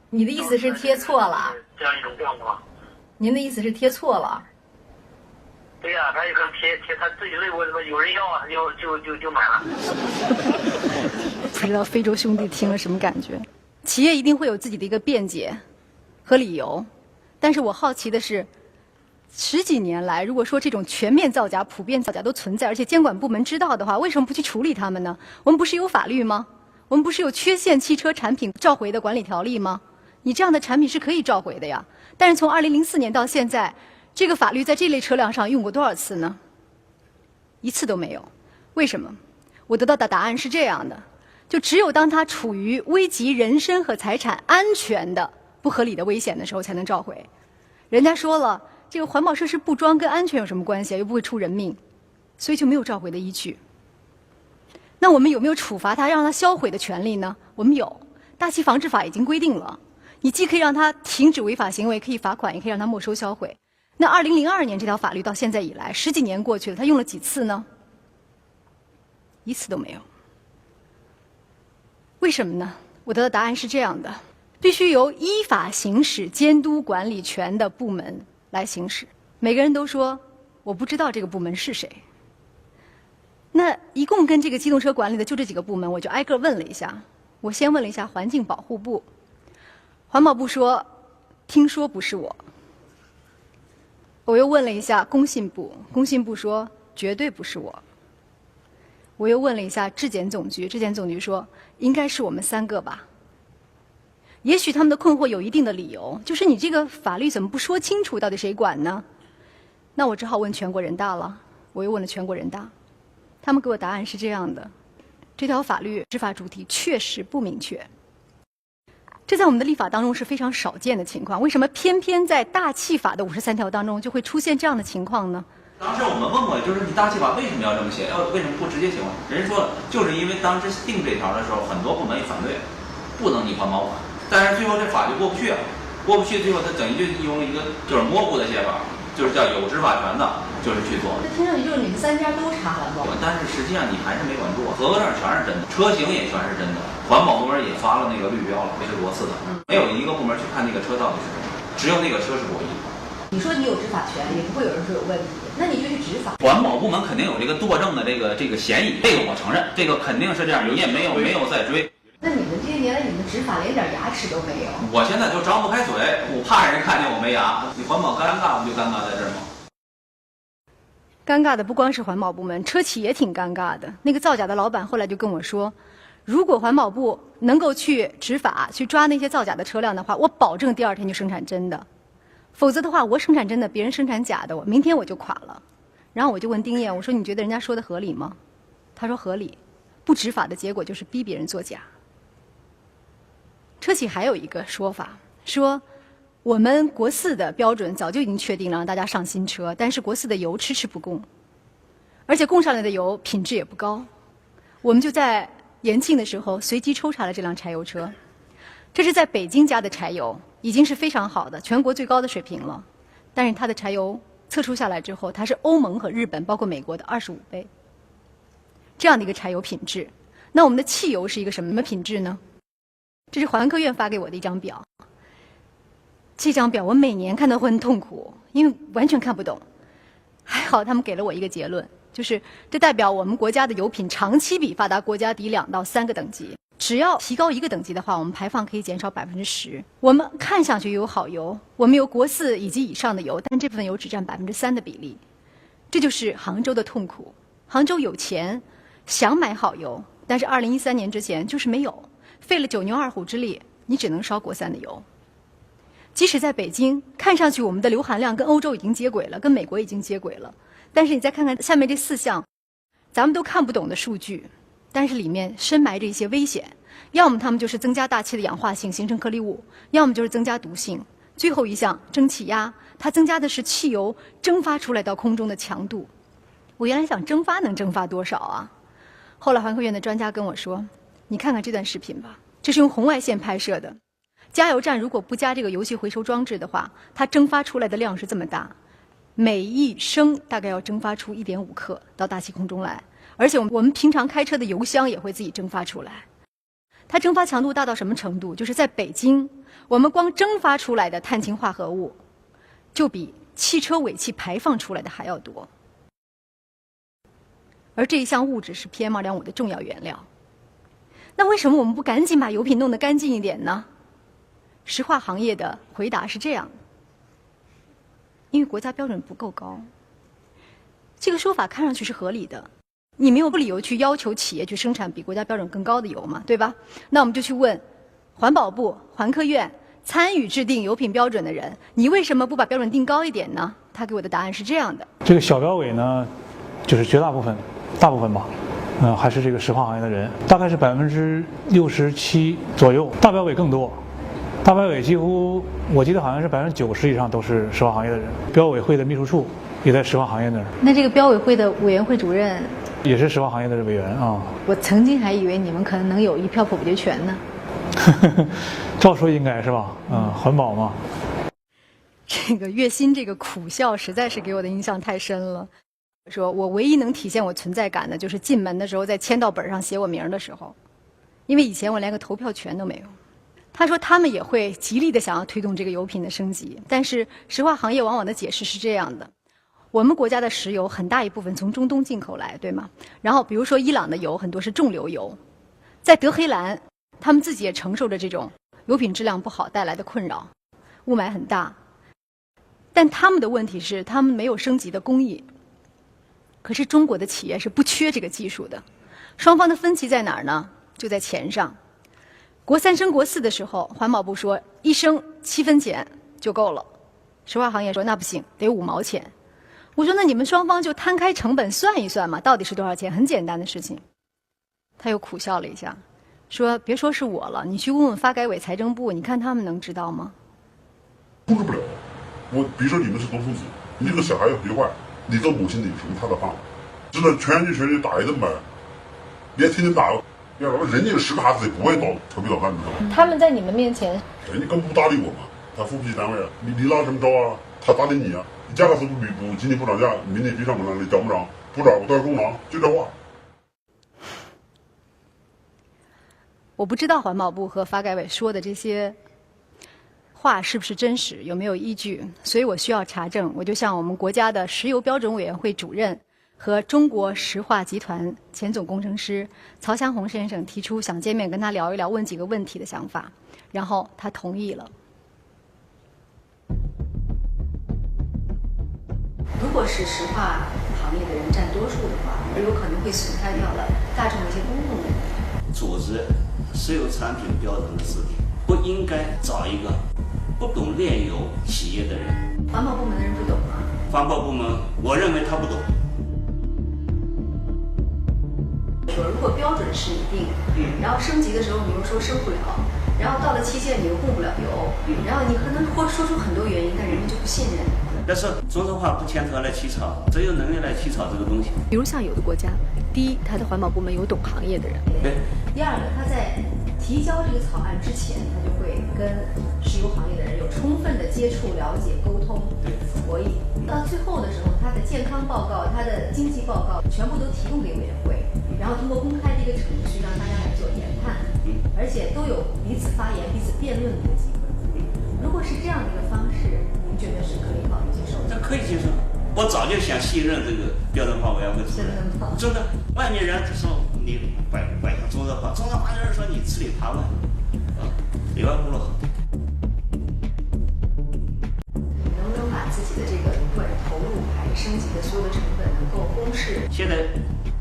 你的意思是贴错了？这样一种状况。您的意思是贴错了？对呀，他有可能贴他自己认为有人要啊，就买了。不知道非洲兄弟听了什么感觉？企业一定会有自己的一个辩解和理由，但是我好奇的是，10几年来，如果说这种全面造假、普遍造假都存在，而且监管部门知道的话，为什么不去处理他们呢？我们不是有法律吗？我们不是有缺陷汽车产品召回的管理条例吗？你这样的产品是可以召回的呀。但是从2004年到现在，这个法律在这类车辆上用过多少次呢？一次都没有。为什么？我得到的答案是这样的：就只有当它处于危及人身和财产安全的不合理的危险的时候才能召回。人家说了，这个环保设施不装跟安全有什么关系啊？又不会出人命，所以就没有召回的依据。那我们有没有处罚他让他销毁的权利呢？我们有，大气防治法已经规定了，你既可以让他停止违法行为，可以罚款，也可以让他没收销毁。那2002年这条法律到现在以来10几年过去了，他用了几次呢？一次都没有。为什么呢？我得到答案是这样的：必须由依法行使监督管理权的部门来行使。每个人都说我不知道这个部门是谁。那一共跟这个机动车管理的就这几个部门，我就挨个问了一下。我先问了一下环境保护部，环保部说听说不是我。我又问了一下工信部，工信部说绝对不是我。我又问了一下质检总局，质检总局说应该是我们3个吧。也许他们的困惑有一定的理由，就是你这个法律怎么不说清楚，到底谁管呢？那我只好问全国人大了。我又问了全国人大，他们给我答案是这样的：这条法律执法主体确实不明确。这在我们的立法当中是非常少见的情况，为什么偏偏在大气法的53条当中就会出现这样的情况呢？当时我们问过，就是你大气法为什么要这么写？为什么不直接写完？人家说了，就是因为当时定这条的时候，很多部门也反对，不能拟环保法。但是最后这法就过不去啊，过不去，最后他等于就用一个就是模糊的写法，就是叫有执法权的，就是去做。这听上去就是你们3家都插环保，但是实际上你还是没管住，合格证全是真的，车型也全是真的，环保部门也发了那个绿标了，这是国4的，没有一个部门去看那个车到底是什么，只有那个车是国1。你说你有执法权，也不会有人说有问题，那你就去执法。环保部门肯定有这个惰政的这个嫌疑，这个我承认，这个肯定是这样，人也没有在追。那你们这些年来，你们执法连点牙齿都没有。我现在就张不开嘴，我怕人看见我没牙。你环保尴尬，不就尴尬在这儿吗？尴尬的不光是环保部门，车企也挺尴尬的。那个造假的老板后来就跟我说，如果环保部能够去执法，去抓那些造假的车辆的话，我保证第2天就生产真的。否则的话，我生产真的，别人生产假的，明天我就垮了。然后我就问丁燕，我说你觉得人家说的合理吗？他说合理，不执法的结果就是逼别人作假。车企还有一个说法，说我们国4的标准早就已经确定了，让大家上新车，但是国4的油迟迟不供，而且供上来的油品质也不高。我们就在延庆的时候随机抽查了这辆柴油车，这是在北京加的柴油，已经是非常好的，全国最高的水平了。但是它的柴油测出下来之后，它是欧盟和日本包括美国的25倍，这样的一个柴油品质。那我们的汽油是一个什么品质呢？这是环科院发给我的一张表，这张表我每年看到会很痛苦，因为完全看不懂。还好他们给了我一个结论，就是这代表我们国家的油品长期比发达国家低2到3个等级，只要提高1个等级的话，我们排放可以减少10%。我们看上去有好油，我们有国4以及以上的油，但这部分油只占3%的比例，这就是杭州的痛苦。杭州有钱想买好油，但是2013年之前就是没有，费了9牛2虎之力，你只能烧国3的油。即使在北京，看上去我们的硫含量跟欧洲已经接轨了，跟美国已经接轨了，但是你再看看下面这4项，咱们都看不懂的数据，但是里面深埋着一些危险。要么它们就是增加大气的氧化性，形成颗粒物，要么就是增加毒性。最后一项蒸汽压，它增加的是汽油蒸发出来到空中的强度。我原来想蒸发能蒸发多少啊？后来环科院的专家跟我说，你看看这段视频吧，这是用红外线拍摄的。加油站如果不加这个油气回收装置的话，它蒸发出来的量是这么大，每1升大概要蒸发出1.5克到大气空中来。而且我们平常开车的油箱也会自己蒸发出来。它蒸发强度大到什么程度？就是在北京，我们光蒸发出来的碳氢化合物就比汽车尾气排放出来的还要多。而这一项物质是 PM2.5 的重要原料。那为什么我们不赶紧把油品弄得干净一点呢？石化行业的回答是这样：因为国家标准不够高。这个说法看上去是合理的，你没有理由去要求企业去生产比国家标准更高的油嘛，对吧？那我们就去问环保部、环科院参与制定油品标准的人，你为什么不把标准定高一点呢？他给我的答案是这样的：这个小标委呢，就是绝大部分、大部分吧，还是这个石化行业的人，大概是67%左右，大标委更多。大标委几乎，我记得好像是90%以上都是石化行业的人。标委会的秘书处也在石化行业那儿。那这个标委会的委员会主任也是石化行业的委员啊。我曾经还以为你们可能能有一票否决权呢。照说应该是吧？环保嘛。这个月薪这个苦笑实在是给我的印象太深了。说我唯一能体现我存在感的，就是进门的时候在签到本上写我名的时候，因为以前我连个投票权都没有。他说他们也会极力的想要推动这个油品的升级，但是石化行业往往的解释是这样的：我们国家的石油很大一部分从中东进口来，对吗？然后比如说伊朗的油很多是重流油，在德黑兰，他们自己也承受着这种油品质量不好带来的困扰，雾霾很大。但他们的问题是，他们没有升级的工艺。可是中国的企业是不缺这个技术的，双方的分歧在哪儿呢？就在钱上。国3升国4的时候，环保部说1升7分钱就够了，石化行业说那不行，得5毛钱。我说那你们双方就摊开成本算一算嘛，到底是多少钱？很简单的事情。他又苦笑了一下，说别说是我了，你去问问发改委、财政部，你看他们能知道吗？控制不了。比如说你们是独生子，你这个小孩要学坏，你做母亲的有什么他的办法？真的拳击打一顿呗，别天天打。要不人家是实打实不会调皮捣蛋的。他们在你们面前，人家更不搭理我嘛。他副批单位啊，你拿什么招啊？他搭理你啊？你价格是不今天不涨价，明天必上不涨，你涨不涨？不涨我到时候公涨，就这话。我不知道环保部和发改委说的这些话是不是真实，有没有依据，所以我需要查证。我就向我们国家的石油标准委员会主任和中国石化集团前总工程师曹祥红先生提出想见面跟他聊一聊，问几个问题的想法，然后他同意了。如果是石化行业的人占多数的话，有可能会损害掉了大众的一些公共的。组织石油产品标准的制定，不应该找一个不懂炼油企业的人。环保部门的人不懂吗？环保部门，我认为他不懂。说如果标准是拟定，然后升级的时候你又说升不了，然后到了期限你又供不了油，然后你可能会说出很多原因，但人们就不信任你。但是中石化不牵头来起草，只有能力来起草这个东西。比如像有的国家，第一，它的环保部门有懂行业的人；第二个，他在提交这个草案之前，他就会跟石油行业的人有充分的接触、了解、沟通、博弈。到最后的时候，他的健康报告、他的经济报告全部都提供给委员会，然后通过公开的一个程序让大家来做研判，而且都有彼此发言、彼此辩论的一个机会。如果是这样的一个方式，您觉得是可以考虑接受的？这可以接受。我早就想信任这个标准化委员会主任，真的，外面人说你摆个中石化，中石化人说你吃里扒外，里外不落好。能不能把自己的这个不管是投入还是升级的所有的成本能够公示？现在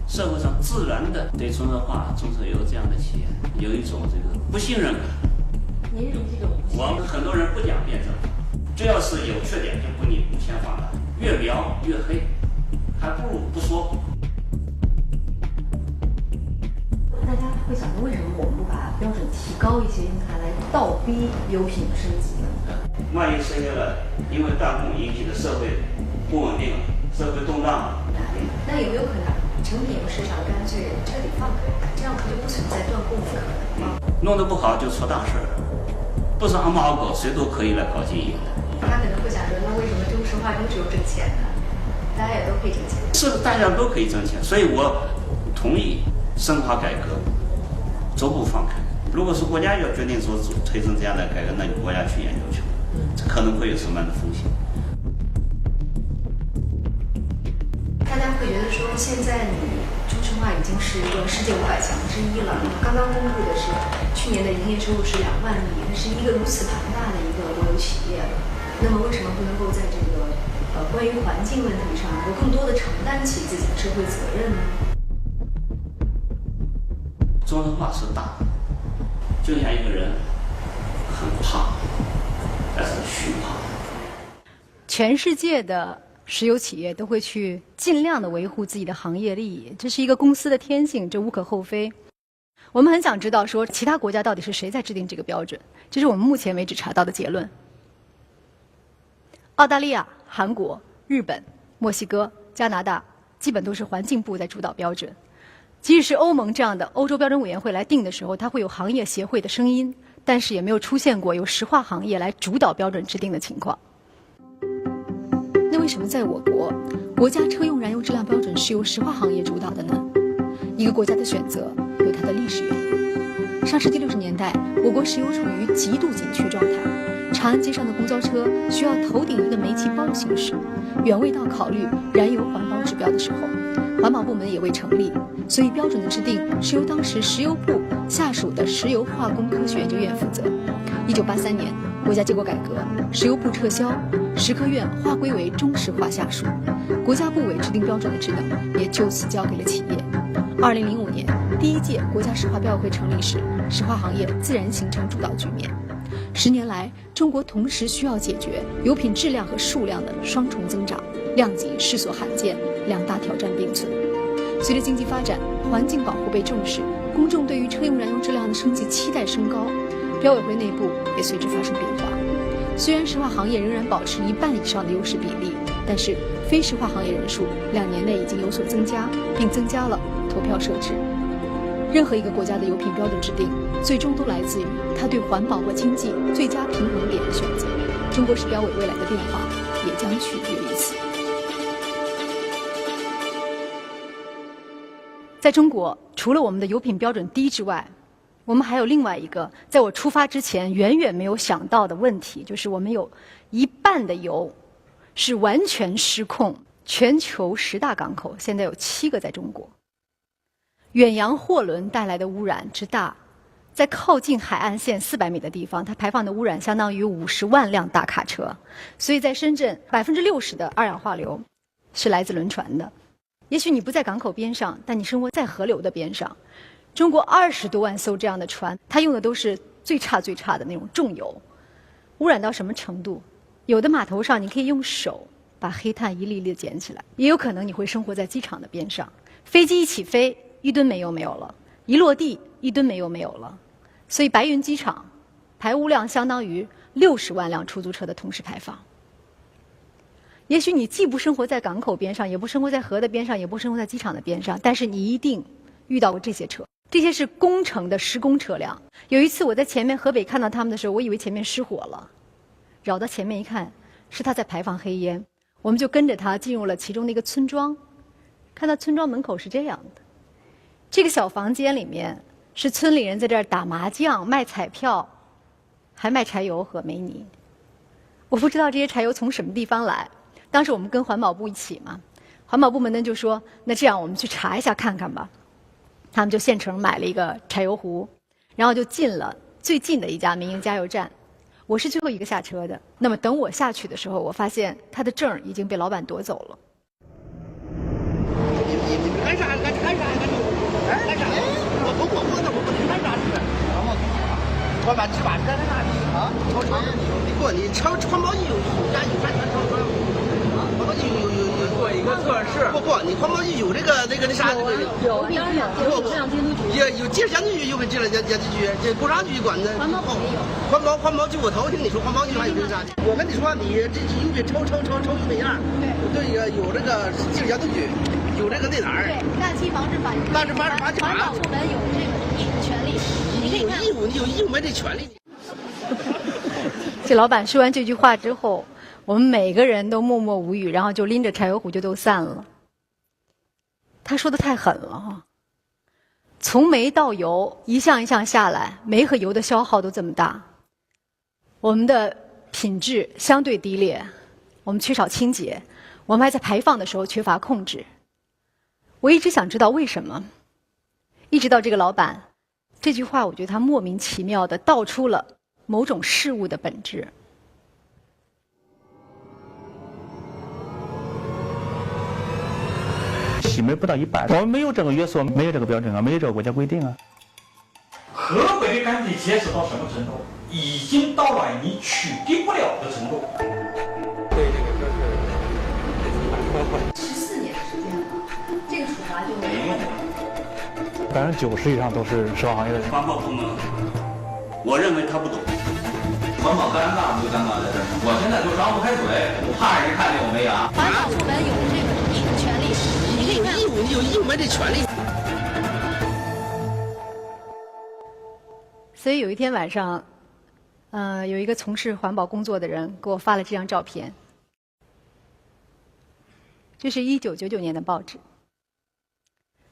社会上自然的对中石化、中石油这样的企业有一种这个不信任感。您认为这种不信任？我们很多人不讲辩证，只要是有缺点就不先放大。越描越黑，还不如不说。大家会会想说，为什么我们不把标准提高一些，用它来倒逼油品升级呢？万一升级了，因为弹孔引起的社会不稳定、社会动荡。那有没有可能成品油市场干脆彻底放开，这样不就不存在断供的可能吗？弄得不好就出大事了，不是俺们好搞，谁都可以来搞经营的。他可能会想说，那为什么中石化就只有挣钱呢？大家也都可以挣钱。是大家都可以挣钱，所以我同意深化改革，逐步放开。如果是国家要决定说推动这样的改革，那就国家去研究去了，这可能会有什么样的风险？大家会觉得说，现在你中石化已经是一个世界500强之一了。刚刚公布的是去年的营业收入是2万亿，它是一个如此庞大的一个国有企业。那么为什么不能够在这个关于环境问题上，能够更多的承担起自己的社会责任呢？中石化是大，就像一个人很胖，但是虚胖。全世界的石油企业都会去尽量的维护自己的行业利益，这是一个公司的天性，这无可厚非。我们很想知道说，其他国家到底是谁在制定这个标准？这是我们目前为止查到的结论。澳大利亚、韩国、日本、墨西哥、加拿大，基本都是环境部在主导标准。即使是欧盟这样的欧洲标准委员会来定的时候，它会有行业协会的声音，但是也没有出现过由石化行业来主导标准制定的情况。那为什么在我国，国家车用燃油质量标准是由石化行业主导的呢？一个国家的选择有它的历史原因。上世纪60年代，我国石油处于极度紧缺状态，长安街上的公交车需要头顶一个煤气包行驶，远未到考虑燃油环保指标的时候，环保部门也未成立，所以标准的制定是由当时石油部下属的石油化工科学研究院负责。1983年，国家经过改革，石油部撤销，石科院划归为中石化下属，国家部委制定标准的职能也就此交给了企业。2005年，第一届国家石化标委会成立时，石化行业自然形成主导局面。10年来，中国同时需要解决油品质量和数量的双重增长，量级世所罕见，两大挑战并存。随着经济发展，环境保护被重视，公众对于车用燃油质量的升级期待升高，标委会内部也随之发生变化。虽然石化行业仍然保持1半以上的优势比例，但是非石化行业人数2年内已经有所增加，并增加了投票设置。任何一个国家的油品标准制定，最终都来自于它对环保和经济最佳平衡点的选择。中国石标委未来的变化也将取决于此。在中国，除了我们的油品标准低之外，我们还有另外一个在我出发之前远远没有想到的问题，就是我们有1半的油是完全失控。全球10大港口现在有7个在中国。远洋货轮带来的污染之大，在靠近海岸线400米的地方，它排放的污染相当于50万辆大卡车。所以在深圳，60%的二氧化硫是来自轮船的。也许你不在港口边上，但你生活在河流的边上。中国20多万艘这样的船，它用的都是最差的那种重油，污染到什么程度？有的码头上你可以用手把黑炭一粒粒捡起来，也有可能你会生活在机场的边上，飞机一起飞，1吨煤油没有了，一落地1吨煤油没有了。所以白云机场排污量相当于60万辆出租车的同时排放。也许你既不生活在港口边上，也不生活在河的边上，也不生活在机场的边上，但是你一定遇到过这些车。这些是工程的施工车辆。有一次我在前面河北看到他们的时候，我以为前面失火了，绕到前面一看，是他在排放黑烟。我们就跟着他进入了其中的一个村庄，看到村庄门口是这样的，这个小房间里面是村里人在这儿打麻将、卖彩票，还卖柴油和煤泥。我不知道这些柴油从什么地方来。当时我们跟环保部一起嘛，环保部门呢就说，那这样我们去查一下看看吧。他们就现成买了一个柴油壶，然后就进了最近的一家民营加油站。我是最后一个下车的。那么等我下去的时候，我发现他的证已经被老板夺走了。你干啥？干啥？干啥？我不干啥事。我把这把干啥的啊？超长你过你超毛衣有啥有啥全超啊？环保局有做一个测试。不，你环保局有这个这个啥？有边上质量监督局，有质量监督局，有质量监督局，这工商局管的。环保就我头听你说，环保局还有这啥？我跟你说，你这邮费抽1美样。对，有这个质量监督局，有这个那哪儿？对，大气防治法。环保部门有这个权利，你有义务，你有义务没这权利。这老板说完这句话之后，我们每个人都默默无语，然后就拎着柴油壶就都散了。他说的太狠了哈！从煤到油，一项一项下来，煤和油的消耗都这么大，我们的品质相对低劣，我们缺少清洁，我们还在排放的时候缺乏控制。我一直想知道为什么，一直到这个老板这句话，我觉得他莫名其妙地道出了某种事物的本质。洗煤不到1半，我们没有这个约束，没有这个标准啊，没有这个国家规定啊。河北的干地结实到什么程度？已经到了你取缔不了的程度。对这个说是14年的时间了，这个处罚就没用。90%以上都是石化行业的人。环保部门，我认为他不懂。环保尴尬不就尴尬在这儿？我现在就张不开嘴，我怕人看见我没牙。环保部门有这个权利，你有义务没这权利。所以有一天晚上，有一个从事环保工作的人给我发了这张照片，这是1999年的报纸。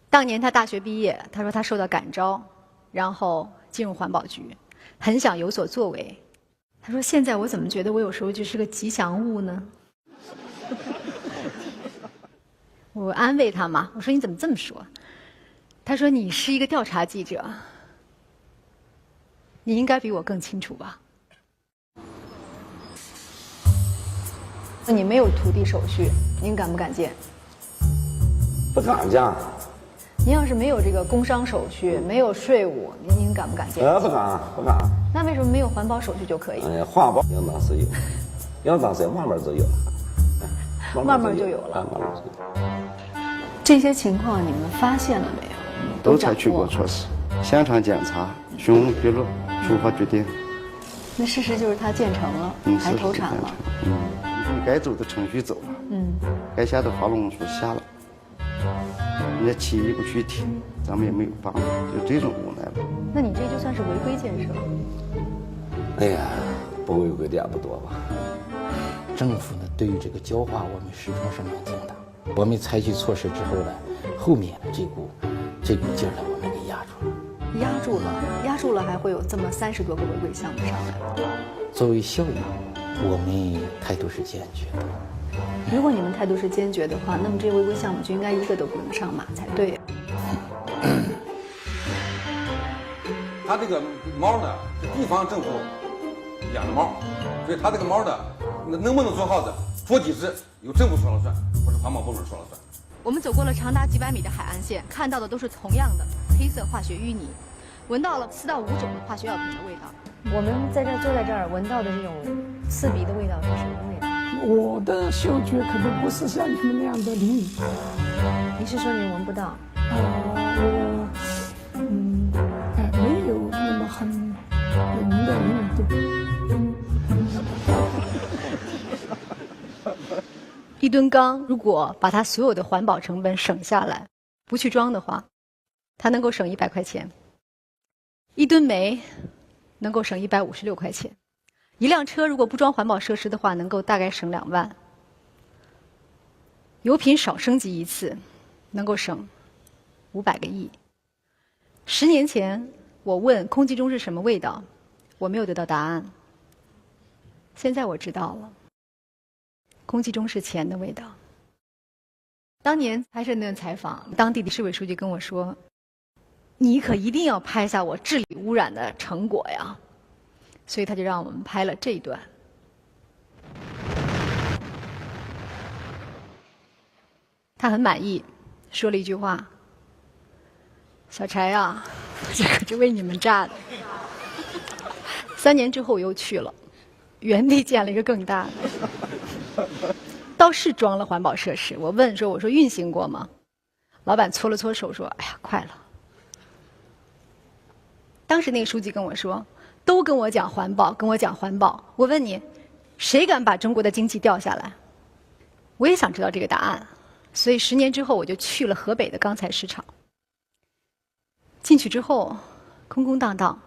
当年他大学毕业，他说他受到感召，然后进入环保局，很想有所作为。他说现在我怎么觉得我有时候就是个吉祥物呢？我安慰他嘛，我说你怎么这么说？他说你是一个调查记者，你应该比我更清楚吧？你没有土地手续，您敢不敢建？不敢建。您要是没有这个工商手续，没有税务，您敢不敢建？不敢。那为什么没有环保手续就可以？环保应当是有，应当是慢慢就有了，慢慢就有了。这些情况你们发现了没有？都采取过措施，现场检查、询问笔录、处罚决定。那事实就是它建成了，还投产了。该走的程序走了，该下的法论书下了，人家企业不去听，咱们也没有办法，就这种无奈了。那你这就算是违规建设？哎呀，不违规的也不多吧。政府呢，对于这个焦化，我们始终是蛮挺的。我们采取措施之后呢，后面这股劲儿呢，我们给压住了。压住了，还会有这么30多个违规项目上来吗？作为效益，我们态度是坚决的。如果你们态度是坚决的话，那么这些违规项目就应该一个都不能上马才对。他这个猫呢，是地方政府养的猫，所以他这个猫呢，能不能做耗子，做几只，由政府说了算，不是环保部门说了算。我们走过了长达几百米的海岸线，看到的都是同样的黑色化学淤泥，闻到了4到5种的化学药品的味道。我们在这坐在这儿闻到的这种刺鼻的味道是什么味道？我的嗅觉可能不是像你们那样的灵敏。你是说你闻不到？没有那么很有名的灵敏度。一吨钢如果把它所有的环保成本省下来，不去装的话，它能够省100块钱。一吨煤能够省156块钱。一辆车如果不装环保设施的话，能够大概省2万。油品少升级一次，能够省500个亿。10年前我问空气中是什么味道，我没有得到答案。现在我知道了，空气中是钱的味道。当年拍摄那段采访，当地的市委书记跟我说：“你可一定要拍下我治理污染的成果呀！”所以他就让我们拍了这一段。他很满意，说了一句话：“小柴啊，这可是为你们炸的。”3年之后我又去了，原地建了一个更大的。倒是装了环保设施，我问说：“我说运行过吗？”老板搓了搓手说：“哎呀，快了。”当时那个书记跟我说：“都跟我讲环保，跟我讲环保。我问你，谁敢把中国的经济掉下来？”我也想知道这个答案，所以10年之后我就去了河北的钢材市场。进去之后，空空荡荡，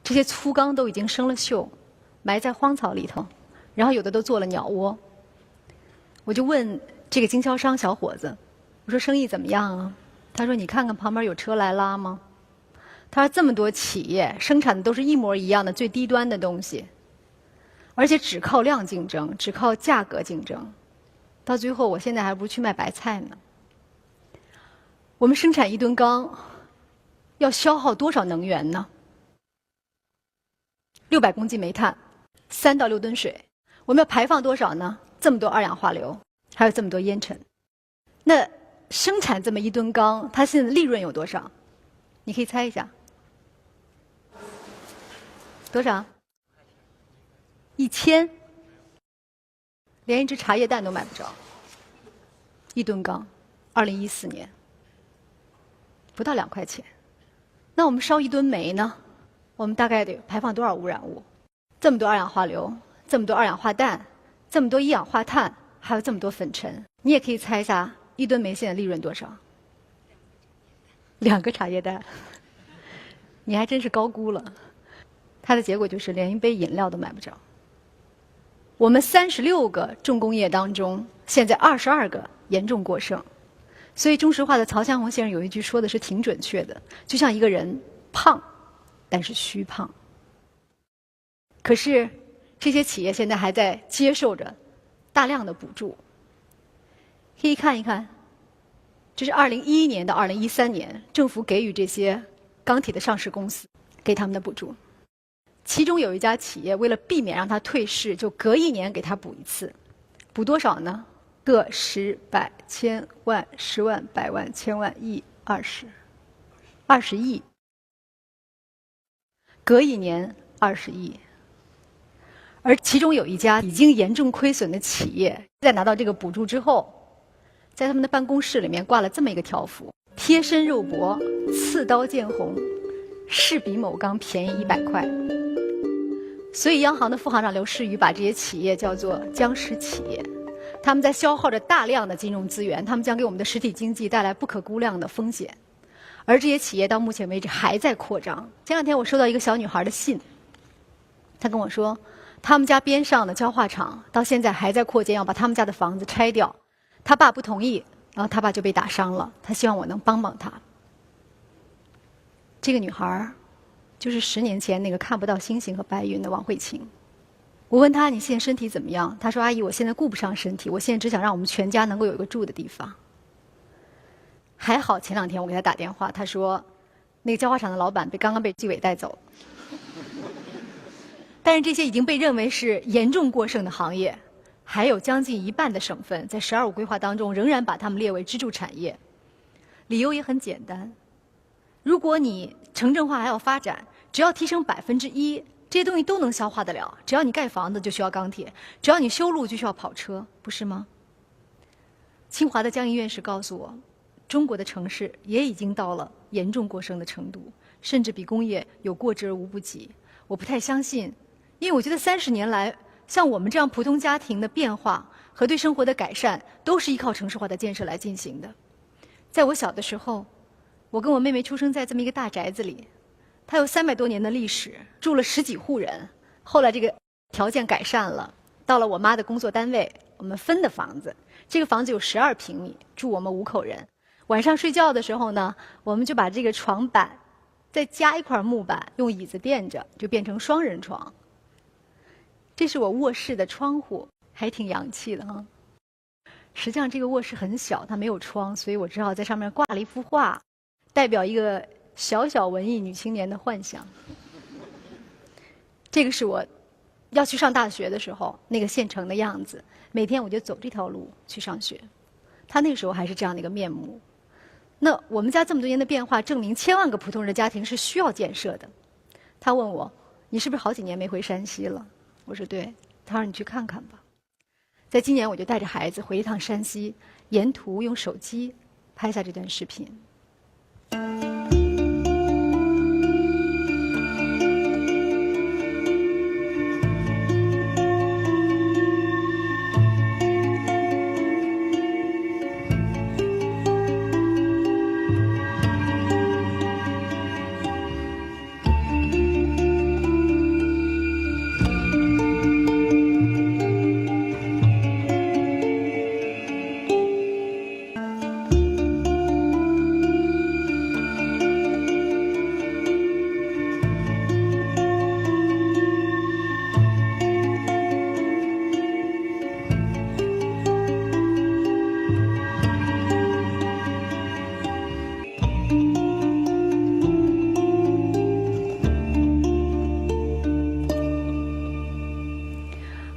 这些粗钢都已经生了锈，埋在荒草里头，然后有的都做了鸟窝。我就问这个经销商小伙子，我说生意怎么样啊？他说：“你看看旁边有车来拉吗？”他说：“这么多企业生产的都是一模一样的最低端的东西，而且只靠量竞争，只靠价格竞争，到最后我现在还不如去卖白菜呢。我们生产1吨钢要消耗多少能源呢？600公斤煤炭，3到6吨水，我们要排放多少呢？这么多二氧化硫，还有这么多烟尘。那生产这么1吨钢，它现在利润有多少？你可以猜一下，多少？1000，连一只茶叶蛋都买不着。1吨钢，2014年，不到2块钱。那我们烧1吨煤呢？我们大概得排放多少污染物？这么多二氧化硫，这么多二氧化氮，这么多一氧化碳，还有这么多粉尘。你也可以猜一下，1吨煤现在利润多少？2个茶叶蛋。你还真是高估了。它的结果就是连一杯饮料都买不着。我们36个重工业当中，现在22个严重过剩。所以中石化的曹强红先生有一句说的是挺准确的，就像一个人胖，但是虚胖。可是这些企业现在还在接受着大量的补助。可以看一看，这是2011年到2013年政府给予这些钢铁的上市公司给他们的补助。其中有一家企业为了避免让它退市，就隔1年给它补一次。补多少呢？个10、百、千、万、10万、百万、千万、亿、20亿。隔1年20亿。而其中有一家已经严重亏损的企业，在拿到这个补助之后，在他们的办公室里面挂了这么一个条幅：贴身肉薄，刺刀见红，是比某钢便宜100块。所以央行的副行长刘士余把这些企业叫做僵尸企业，他们在消耗着大量的金融资源，他们将给我们的实体经济带来不可估量的风险。而这些企业到目前为止还在扩张。前2天我收到一个小女孩的信，她跟我说，他们家边上的焦化厂到现在还在扩建，要把他们家的房子拆掉。他爸不同意，然后他爸就被打伤了。他希望我能帮帮他。这个女孩就是10年前那个看不到星星和白云的王慧琴。我问她：“你现在身体怎么样？”她说：“阿姨，我现在顾不上身体，我现在只想让我们全家能够有一个住的地方。”还好前2天我给她打电话，她说那个焦化厂的老板刚刚被纪委带走。但是这些已经被认为是严重过剩的行业，还有将近1半的省份在“12五”规划当中仍然把它们列为支柱产业。理由也很简单，如果你城镇化还要发展，只要提升1%，这些东西都能消化得了。只要你盖房子就需要钢铁，只要你修路就需要跑车，不是吗？清华的江毅院士告诉我，中国的城市也已经到了严重过剩的程度，甚至比工业有过之而无不及。我不太相信，因为我觉得30年来，像我们这样普通家庭的变化和对生活的改善，都是依靠城市化的建设来进行的。在我小的时候，我跟我妹妹出生在这么一个大宅子里，它有300多年的历史，住了10几户人。后来这个条件改善了，到了我妈的工作单位，我们分的房子，这个房子有12平米，住我们5口人。晚上睡觉的时候呢，我们就把这个床板再加一块木板，用椅子垫着，就变成双人床。这是我卧室的窗户，还挺洋气的哈。实际上这个卧室很小，它没有窗，所以我只好在上面挂了一幅画，代表一个小小文艺女青年的幻想。这个是我要去上大学的时候那个县城的样子，每天我就走这条路去上学。他那时候还是这样的一个面目。那我们家这么多年的变化，证明千万个普通人的家庭是需要建设的。他问我：“你是不是好几年没回山西了？”我说：“对。”他说：“你去看看吧。”在今年我就带着孩子回一趟山西，沿途用手机拍下这段视频。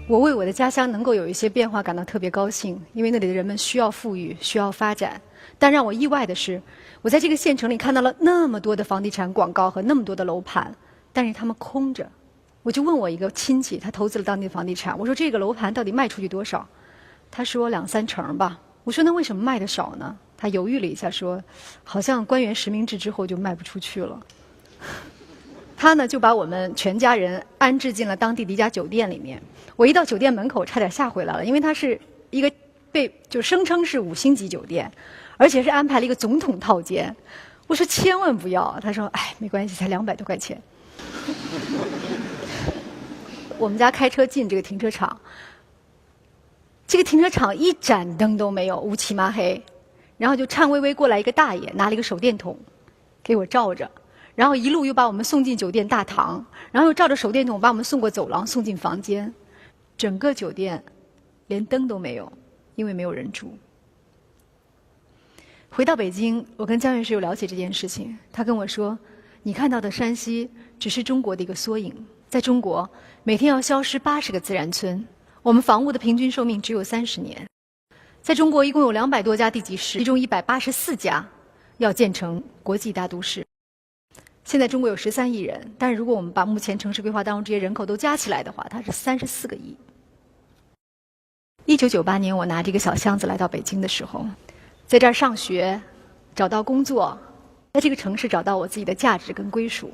我为我的家乡能够有一些变化感到特别高兴，因为那里的人们需要富裕，需要发展。但让我意外的是，我在这个县城里看到了那么多的房地产广告和那么多的楼盘，但是他们空着。我就问我一个亲戚，他投资了当地的房地产，我说这个楼盘到底卖出去多少？他说2、3成吧。我说那为什么卖的少呢？他犹豫了一下说，好像官员实名制之后就卖不出去了。他呢就把我们全家人安置进了当地的一家酒店里面。我一到酒店门口差点吓回来了，因为它是一个就声称是5星级酒店，而且是安排了一个总统套间。我说千万不要，他说哎没关系，才200多块钱。我们家开车进这个停车场，这个停车场一盏灯都没有，乌漆麻黑，然后就颤巍巍过来一个大爷，拿了一个手电筒给我照着。然后一路又把我们送进酒店大堂，然后又照着手电筒把我们送过走廊，送进房间。整个酒店连灯都没有，因为没有人住。回到北京，我跟江院士有了解这件事情，他跟我说，你看到的山西只是中国的一个缩影，在中国每天要消失80个自然村，我们房屋的平均寿命只有30年。在中国一共有200多家地级市，其中184家要建成国际大都市。现在中国有13亿人，但是如果我们把目前城市规划当中这些人口都加起来的话，它是34个亿。1998年，我拿这个小箱子来到北京的时候，在这儿上学，找到工作，在这个城市找到我自己的价值跟归属。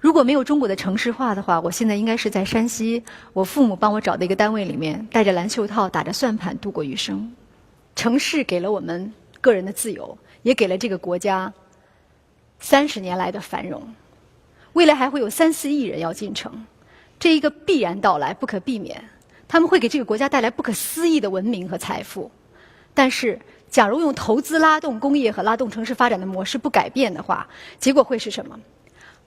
如果没有中国的城市化的话，我现在应该是在山西我父母帮我找的一个单位里面，戴着蓝袖套，打着算盘度过余生。城市给了我们个人的自由，也给了这个国家30年来的繁荣，未来还会有3、4亿人要进城，这一个必然到来，不可避免。他们会给这个国家带来不可思议的文明和财富。但是，假如用投资拉动工业和拉动城市发展的模式不改变的话，结果会是什么？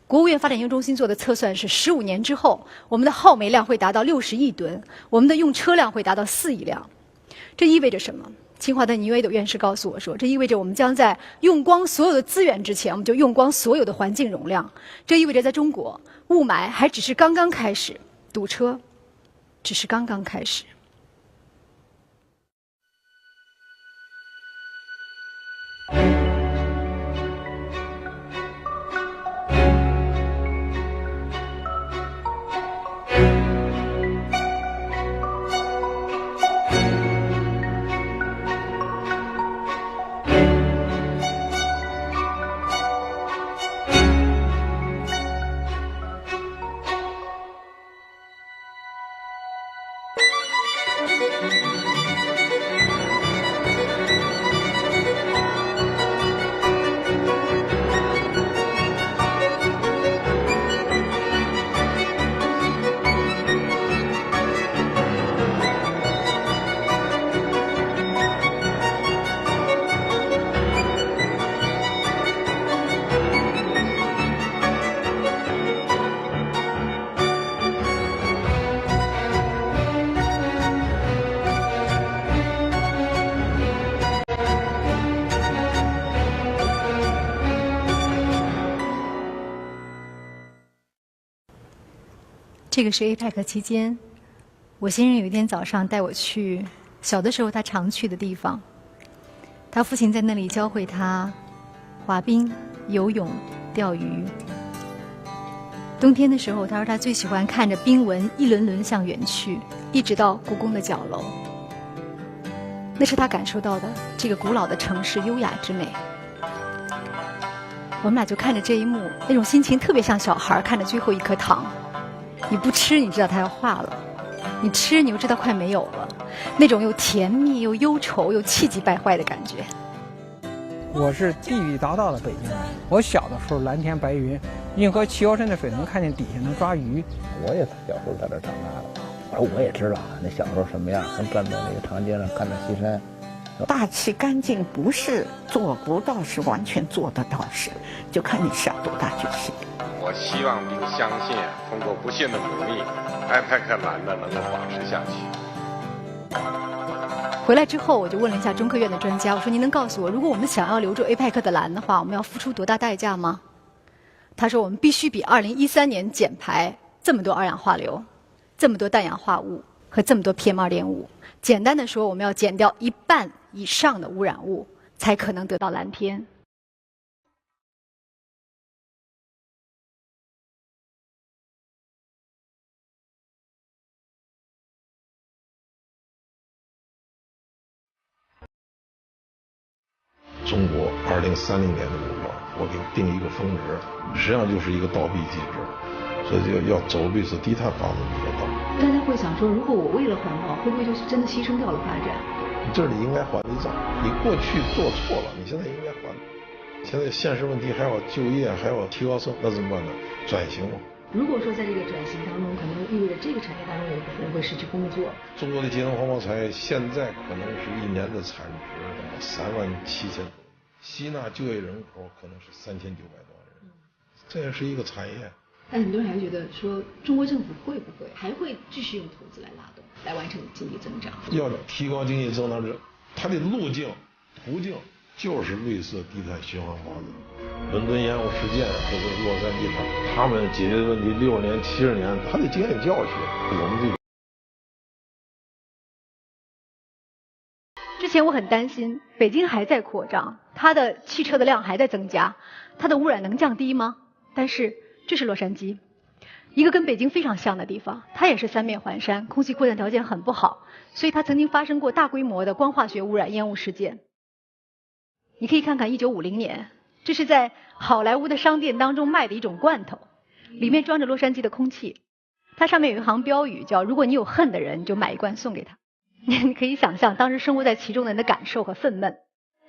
国务院发展研究中心做的测算是，15年之后，我们的耗煤量会达到60亿吨，我们的用车辆会达到4亿辆。这意味着什么？清华的倪维斗院士告诉我说，这意味着我们将在用光所有的资源之前，我们就用光所有的环境容量。这意味着在中国，雾霾还只是刚刚开始，堵车只是刚刚开始。这个是 APEC 期间，我先生有一天早上带我去小的时候他常去的地方。他父亲在那里教会他滑冰、游泳、钓鱼。冬天的时候，他说他最喜欢看着冰纹一轮轮向远去，一直到故宫的角楼。那是他感受到的这个古老的城市优雅之美。我们俩就看着这一幕，那种心情特别像小孩看着最后一颗糖。你不吃，你知道它要化了；你吃，你又知道快没有了。那种又甜蜜又忧愁又气急败坏的感觉。我是地地道道的北京人。我小的时候蓝天白云，运河齐腰深的水能看见底下能抓鱼。我也小时候在这长大的，我也知道那小时候什么样，能站在那个长街上看着西山。大气干净不是做不到，是完全做得到事，就看你下多大决心。我希望并相信，通过不懈的努力，IPAC蓝的能够保持下去。回来之后，我就问了一下中科院的专家，我说：“您能告诉我，如果我们想要留住 APEC 的蓝的话，我们要付出多大代价吗？”他说：“我们必须比2013年减排这么多二氧化硫、这么多氮氧化物和这么多 PM2.5。简单的说，我们要减掉1半以上的污染物，才可能得到蓝天。”中国2030年的目标，我给定一个峰值，实际上就是一个倒闭机制，所以就要走绿色低碳发展这个道路。大家会想说，如果我为了环保，会不会就是真的牺牲掉了发展？这是你应该还的账，你过去做错了，你现在应该还。现在现实问题还要就业，还要提高生，那怎么办呢？转型嘛。如果说在这个转型当中，可能意味着这个产业当中有部分人会失去工作。中国的节能环保产业现在可能是一年的产值37000多，吸纳就业人口可能是3900多万人，这也是一个产业。但很多人还觉得说，中国政府会不会还会继续用投资来拉动，来完成经济增长？要提高经济增长，它的路径、途径就是绿色低碳循环法则。伦敦烟雾事件或者洛杉矶他们解决的问题60年、70年，他的经验教训，我们这个。之前我很担心，北京还在扩张，它的汽车的量还在增加，它的污染能降低吗？但是这是洛杉矶，一个跟北京非常像的地方，它也是三面环山，空气扩散条件很不好，所以它曾经发生过大规模的光化学污染烟雾事件。你可以看看1950年，这是在好莱坞的商店当中卖的一种罐头，里面装着洛杉矶的空气，它上面有一行标语叫：如果你有恨的人，你就买一罐送给他。你可以想象当时生活在其中的人的感受和愤懑。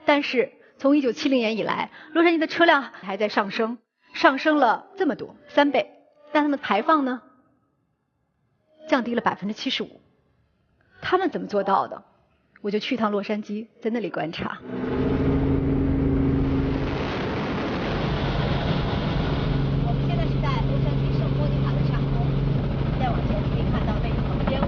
但是从1970年以来，洛杉矶的车辆还在上升，上升了这么多，3倍，但他们排放呢降低了75%。他们怎么做到的？我就去一趟洛杉矶，在那里观察。我们现在是在洛杉矶圣莫妮卡的上空，再往前可以看到被浓烟雾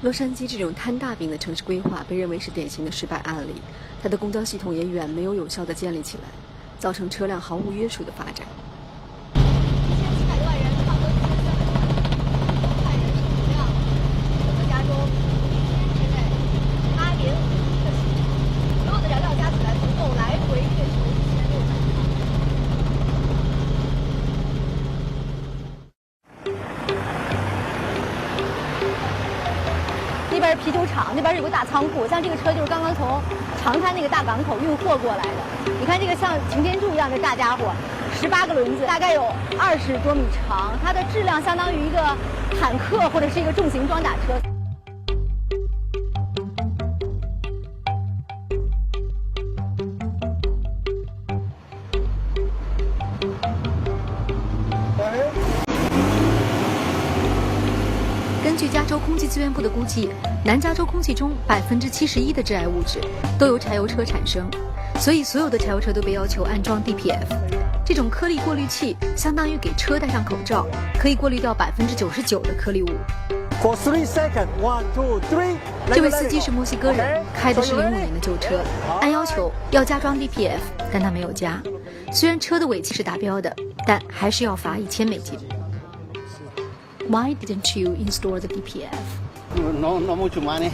洛杉矶这种摊大饼的城市规划被认为是典型的失败案例，它的公交系统也远没有有效地建立起来，造成车辆毫无约束的发展。1700多万人差不多13000万人是同样整个加州1天之内8.5个小时，所有的燃料加起来足够来回月球1600趟。那边是啤酒厂，那边有个大仓库，像这个车就是刚刚从长滩那个大港口运货过来的。你看这个像擎天柱一样的大家伙，18个轮子，大概有20多米长，它的质量相当于一个坦克或者是一个重型装甲车。根据加州空气资源部的估计，南加州空气中71%的致癌物质都由柴油车产生，所以所有的柴油车都被要求安装 DPF。这种颗粒过滤器相当于给车戴上口罩，可以过滤掉99%的颗粒物。For 3 seconds, 1, 2, 3. 这位司机是墨西哥人，开的是05年的旧车，按要求要加装 DPF， 但他没有加。虽然车的尾气是达标的，但还是要罚$1000。Why didn't you install the DPF? No much money.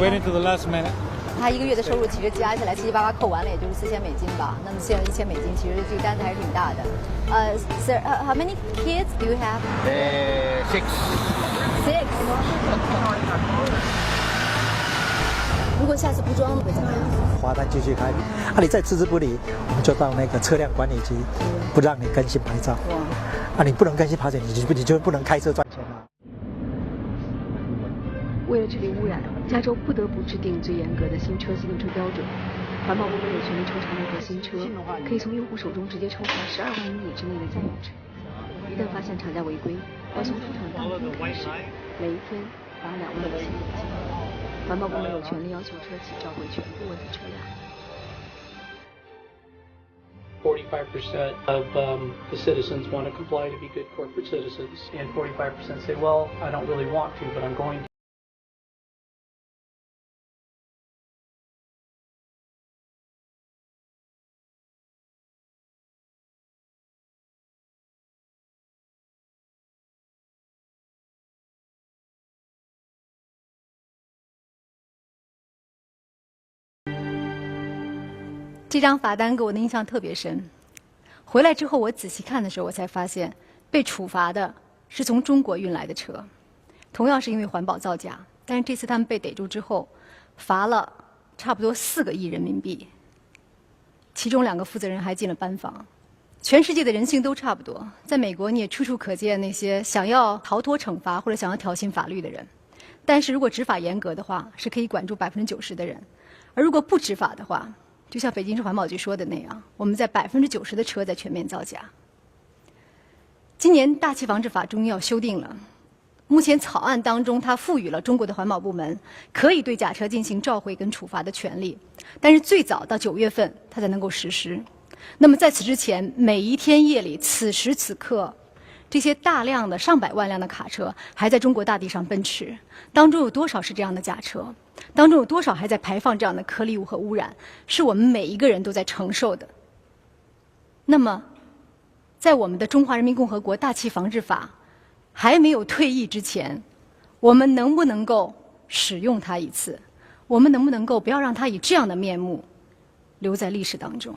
Waiting to the last minute. 他一个月的收入其实加起来七七八八扣完了，也就是4000美金吧。那么现在1000美金，其实这个单子还是挺大的。Sir, how many kids do you have? 6. 如果下次不装会怎么样？罚单继续开，你再置之不理，我们就到那个车辆管理局，不让你更新牌照。你不能更新牌照，你就不能开车赚钱了。为了治理污染，加州不得不制定最严格的新车机动车标准。环保部门有权利抽查任何新车，可以从用户手中直接抽查12万英里之内的在用车。一旦发现厂家违规，要从出厂当天开始，每一天罚2万美金。环保部门有权利要求车企召回全部问题车辆。45% of the citizens want to comply to be good corporate citizens, and 45% say, well, I don't really want to, but I'm going to. 这张罚单给我的印象特别深。回来之后，我仔细看的时候，我才发现被处罚的是从中国运来的车，同样是因为环保造假。但是这次他们被逮住之后，罚了差不多4个亿人民币，其中2个负责人还进了班房。全世界的人性都差不多，在美国你也处处可见那些想要逃脱惩罚或者想要挑衅法律的人。但是如果执法严格的话，是可以管住90%的人；而如果不执法的话，就像北京市环保局说的那样，我们在90%的车在全面造假。今年大气防治法终于要修订了，目前草案当中，它赋予了中国的环保部门可以对假车进行召回跟处罚的权利，但是最早到9月份它才能够实施。那么在此之前，每一天夜里，此时此刻，这些大量的上百万辆的卡车还在中国大地上奔驰，当中有多少是这样的假车？当中有多少还在排放这样的颗粒物和污染？是我们每一个人都在承受的。那么，在我们的《中华人民共和国大气防治法》还没有退役之前，我们能不能够使用它一次？我们能不能够不要让它以这样的面目留在历史当中？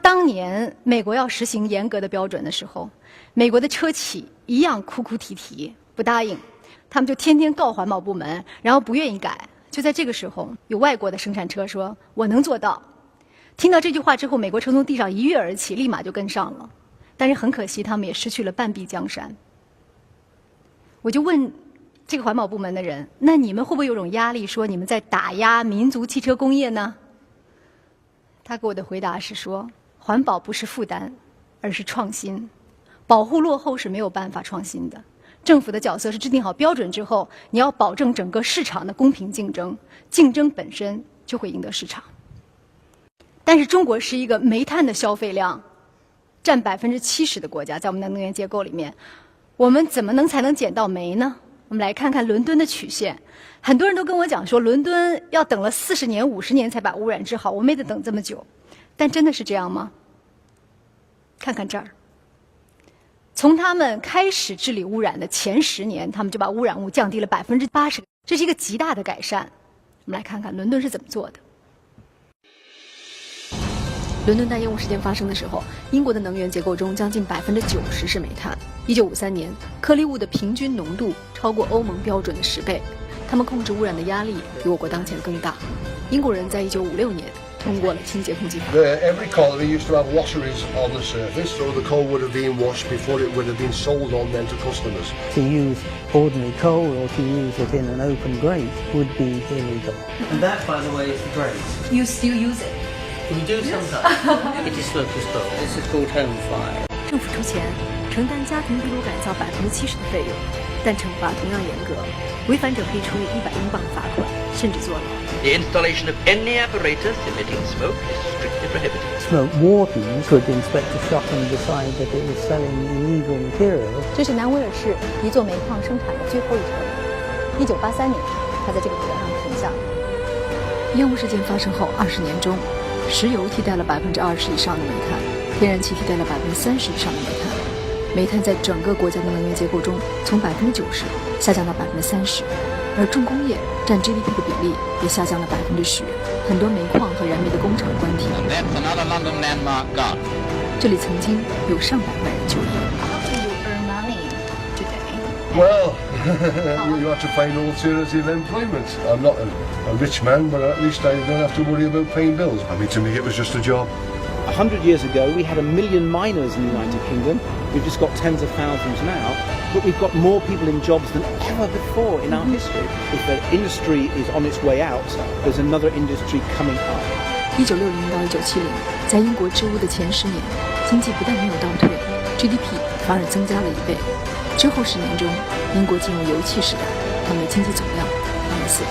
当年美国要实行严格的标准的时候，美国的车企一样哭哭啼啼不答应，他们就天天告环保部门，然后不愿意改。就在这个时候，有外国的生产车说我能做到。听到这句话之后，美国车从地上一跃而起，立马就跟上了。但是很可惜，他们也失去了半壁江山。我就问这个环保部门的人，那你们会不会有种压力，说你们在打压民族汽车工业呢？他给我的回答是说，环保不是负担，而是创新。保护落后是没有办法创新的。政府的角色是制定好标准之后，你要保证整个市场的公平竞争，竞争本身就会赢得市场。但是中国是一个煤炭的消费量占70%的国家，在我们的能源结构里面，我们怎么才能捡到煤呢？我们来看看伦敦的曲线。很多人都跟我讲说，伦敦要等了40年、50年才把污染治好，我们也得等这么久。但真的是这样吗？看看这儿，从他们开始治理污染的前10年，他们就把污染物降低了80%，这是一个极大的改善。我们来看看伦敦是怎么做的。伦敦大烟雾事件发生的时候，英国的能源结构中将近90%是煤炭。1953年，颗粒物的平均浓度超过欧盟标准的10倍，他们控制污染的压力比我国当前更大。英国人在1956年通过了清洁空气法。Every car we used to have washeries on the surface, so the coal would have been washed before it would have been sold on then to customers. To use ordinary coal or to use it in an open grate would be illegal. And that, by the way, is the grate. You still use it? We do sometimes. It is smoke is coal. This is called home fire. 政府出钱承担家庭壁炉改造70%的费用，但惩罚同样严格，违反者可以处以100英镑罚款，甚至坐牢。The installation of any apparatus emitting smoke is strictly prohibited. Smoke wardens could inspect a shop and decide that it was selling illegal material. 这是南威尔士一座煤矿生产的最后一车轮，1983年，它在这个轨道上停下了。烟雾事件发生后20年中，石油替代了20%以上的煤炭，天然气替代了30%以上的煤炭。煤炭在整个国家的能源结构中从90%下降到30%，而重工业占 GDP 的比例也下降了10%，很多煤矿和燃煤的工厂关停。这里曾经有上百万人就业。Well, you have to find alternative employment. I'm not a rich man, but at least I don't have to worry about paying bills. I mean, to me, it was just a job. 100 years ago, we had 1 million miners in the United Kingdom. We've just got tens of thousands now, but we've got more people in jobs than ever before in our history. If the industry is on its way out, there's another industry coming up. 1960到1970，在英国治污的前10年，经济不但没有倒退 ，GDP 反而增加了1倍。之后10年中，英国进入油气时代，他们的经济总量翻了4倍。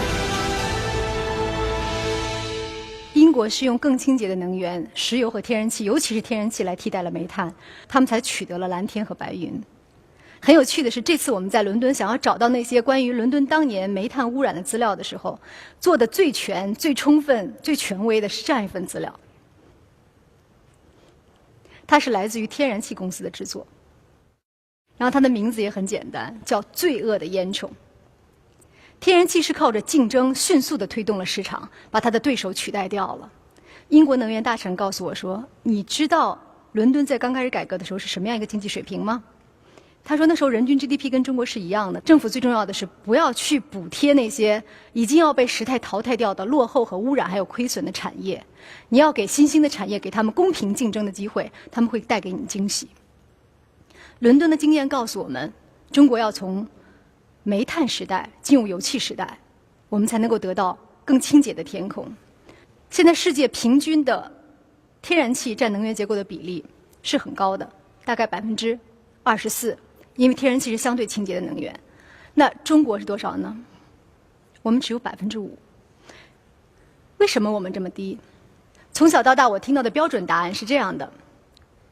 英国是用更清洁的能源，石油和天然气，尤其是天然气来替代了煤炭，他们才取得了蓝天和白云。很有趣的是，这次我们在伦敦想要找到那些关于伦敦当年煤炭污染的资料的时候，做的最全、最充分、最权威的是这样一份资料，它是来自于天然气公司的制作。然后它的名字也很简单，叫“罪恶的烟囱”。天然气是靠着竞争迅速地推动了市场，把它的对手取代掉了。英国能源大臣告诉我说：“你知道伦敦在刚开始改革的时候是什么样一个经济水平吗？”他说那时候人均 GDP 跟中国是一样的。政府最重要的是不要去补贴那些已经要被时代淘汰掉的落后和污染还有亏损的产业，你要给新兴的产业给他们公平竞争的机会，他们会带给你惊喜。伦敦的经验告诉我们，中国要从煤炭时代进入油气时代，我们才能够得到更清洁的天空。现在世界平均的天然气占能源结构的比例是很高的，大概24%，因为天然气是相对清洁的能源。那中国是多少呢？我们只有5%。为什么我们这么低？从小到大我听到的标准答案是这样的：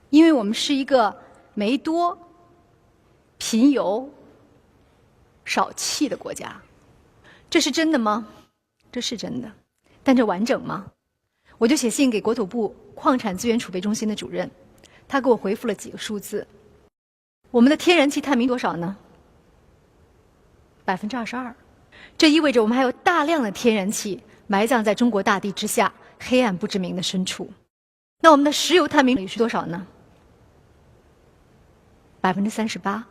因为我们是一个煤多、贫油、少气的国家。这是真的吗？这是真的，但这完整吗？我就写信给国土部矿产资源储备中心的主任，他给我回复了几个数字。我们的天然气探明多少呢？22%。这意味着我们还有大量的天然气埋葬在中国大地之下黑暗不知名的深处。那我们的石油探明率是多少呢？38%。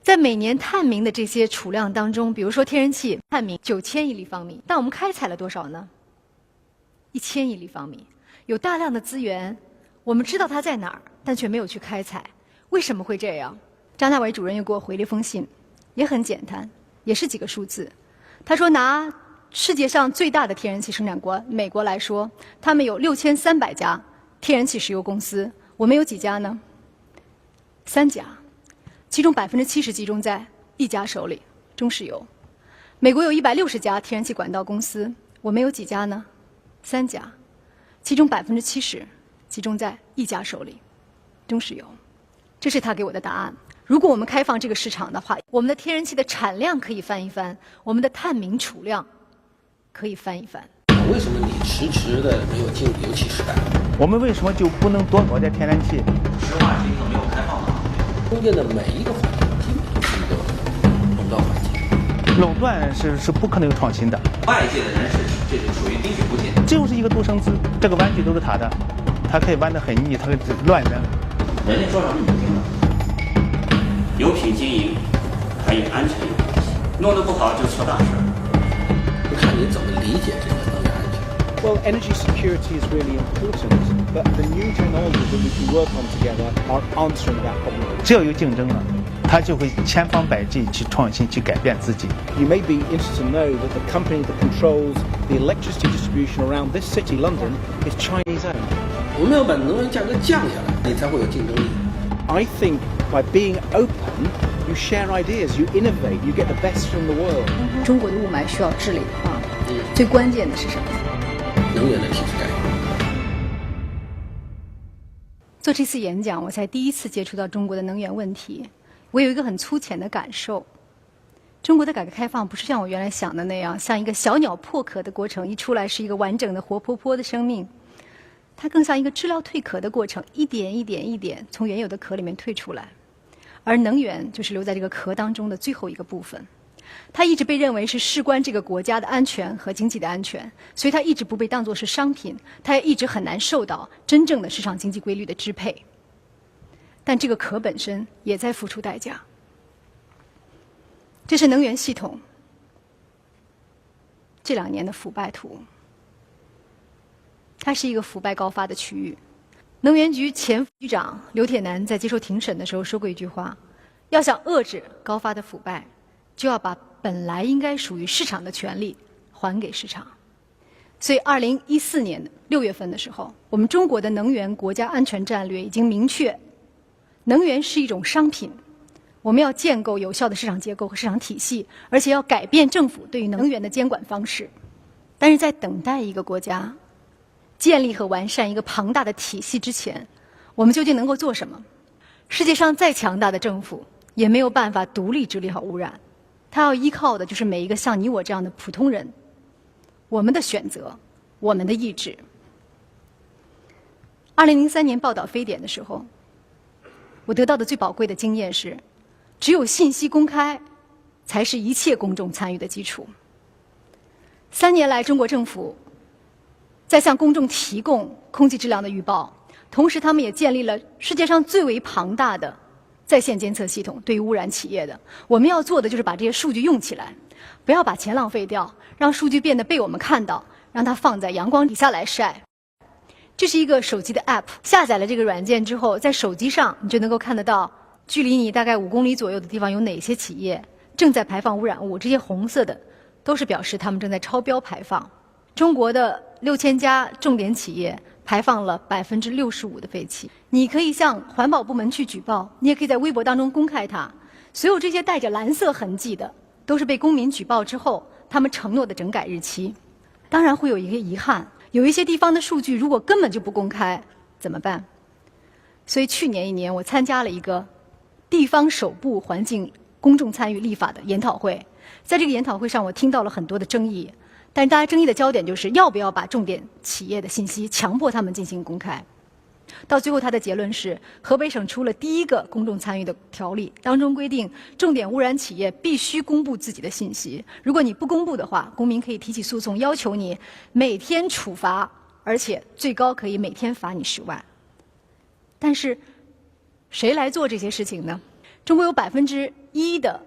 在每年探明的这些储量当中，比如说天然气探明9000亿立方米，但我们开采了多少呢？1000亿立方米。有大量的资源，我们知道它在哪儿，但却没有去开采。为什么会这样？张大伟主任又给我回了一封信，也很简单，也是几个数字。他说拿世界上最大的天然气生产国美国来说，他们有6300家天然气石油公司，我们有几家呢？3家，其中70%集中在1家手里，中石油。美国有160家天然气管道公司，我们有几家呢？3家，其中70%集中在1家手里，中石油。这是他给我的答案。如果我们开放这个市场的话，我们的天然气的产量可以翻一番，我们的探明储量可以翻一番。为什么你迟迟的没有进入油气时代？我们为什么就不能多搞点天然气？石化是一个没有开放的中间的每一个环节基本都是一个垄断环节。垄断是不可能有创新的。外界的人士这就属于滴水不进。就是一个独生子，这个玩具都是他的，他可以玩得很腻，他可以乱扔。人家说什么你就听了。油品经营还与安全有关系，弄得不好就出大事。看你怎么理解这个能源安全。Well, energy security is really important, but the new technologies that we can work on together are answering that problem. 只要有竞争了，他就会千方百计去创新，去改变自己。You may be interested to know that the company that controls the electricity distribution around this city, London, is Chinese-owned. 我们要把能源价格降下来，你才会有竞争力。I think by being open, you share ideas, you innovate, you get the best from the world. 中国的雾霾需要治理的话，最关键的是什么？能源的体制改革。做这次演讲，我才第一次接触到中国的能源问题。我有一个很粗浅的感受：中国的改革开放不是像我原来想的那样，像一个小鸟破壳的过程，一出来是一个完整的、活泼泼的生命。它更像一个质料蜕壳的过程，一点一点一点从原有的壳里面退出来。而能源就是留在这个壳当中的最后一个部分。它一直被认为是事关这个国家的安全和经济的安全，所以它一直不被当作是商品，它也一直很难受到真正的市场经济规律的支配。但这个壳本身也在付出代价。这是能源系统这2年的腐败图。它是一个腐败高发的区域。能源局前副局长刘铁男在接受庭审的时候说过一句话：要想遏制高发的腐败，就要把本来应该属于市场的权利还给市场。所以2014年6月份的时候，我们中国的能源国家安全战略已经明确，能源是一种商品，我们要建构有效的市场结构和市场体系，而且要改变政府对于能源的监管方式。但是在等待一个国家建立和完善一个庞大的体系之前，我们究竟能够做什么？世界上再强大的政府也没有办法独立治理好污染，它要依靠的就是每一个像你我这样的普通人，我们的选择，我们的意志。2003年报道非典的时候，我得到的最宝贵的经验是，只有信息公开才是一切公众参与的基础。3年来，中国政府在向公众提供空气质量的预报，同时他们也建立了世界上最为庞大的在线监测系统，对于污染企业的。我们要做的就是把这些数据用起来，不要把钱浪费掉，让数据变得被我们看到，让它放在阳光底下来晒。这是一个手机的 App， 下载了这个软件之后，在手机上你就能够看得到距离你大概5公里左右的地方有哪些企业正在排放污染物，这些红色的都是表示他们正在超标排放。中国的6000家重点企业排放了65%的废气。你可以向环保部门去举报，你也可以在微博当中公开它。所有这些带着蓝色痕迹的，都是被公民举报之后他们承诺的整改日期。当然会有一个遗憾，有一些地方的数据如果根本就不公开怎么办？所以去年1年我参加了一个地方首部环境公众参与立法的研讨会，在这个研讨会上我听到了很多的争议，但是大家争议的焦点就是要不要把重点企业的信息强迫他们进行公开。到最后他的结论是，河北省出了第一个公众参与的条例，当中规定重点污染企业必须公布自己的信息，如果你不公布的话，公民可以提起诉讼，要求你每天处罚，而且最高可以每天罚你10万。但是谁来做这些事情呢？中国有1%的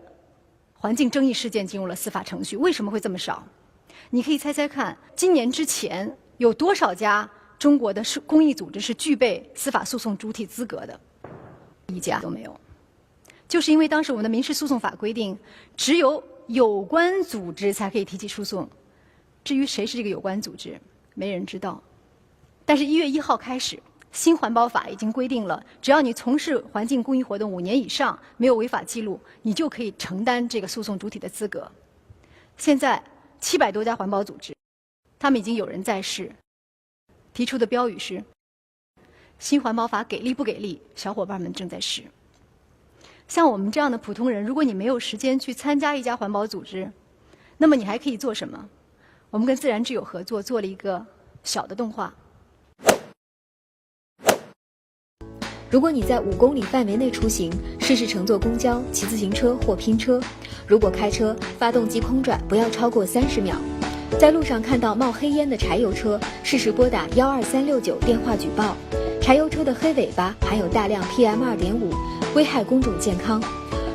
环境争议事件进入了司法程序，为什么会这么少？你可以猜猜看，今年之前有多少家中国的公益组织是具备司法诉讼主体资格的？一家都没有。就是因为当时我们的民事诉讼法规定，只有有关组织才可以提起诉讼。至于谁是这个有关组织，没人知道。但是1月1号开始，新环保法已经规定了，只要你从事环境公益活动5年以上，没有违法记录，你就可以承担这个诉讼主体的资格。现在700多家环保组织，他们已经有人在试，提出的标语是新环保法给力不给力，小伙伴们正在试。像我们这样的普通人，如果你没有时间去参加一家环保组织，那么你还可以做什么？我们跟自然之友合作做了一个小的动画。如果你在5公里范围内出行，试试乘坐公交、骑自行车或拼车。如果开车，发动机空转不要超过30秒。在路上看到冒黑烟的柴油车，适时拨打12369电话举报。柴油车的黑尾巴含有大量 PM2.5， 危害公众健康。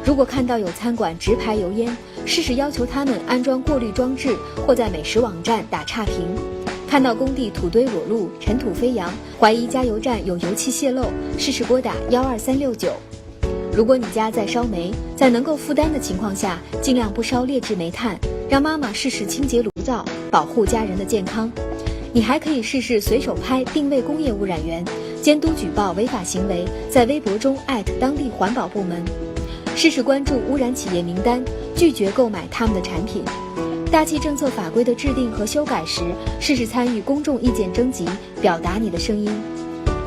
如果看到有餐馆直排油烟，适时要求他们安装过滤装置，或在美食网站打差评。看到工地土堆裸露、尘土飞扬，怀疑加油站有油气泄漏，适时拨打12369。如果你家在烧煤，在能够负担的情况下，尽量不烧劣质煤炭，让妈妈适时清洁炉灶，保护家人的健康。你还可以试试随手拍定位工业污染源，监督举报违法行为，在微博中当地环保部门，试试关注污染企业名单，拒绝购买他们的产品。大气政策法规的制定和修改时，试试参与公众意见征集，表达你的声音。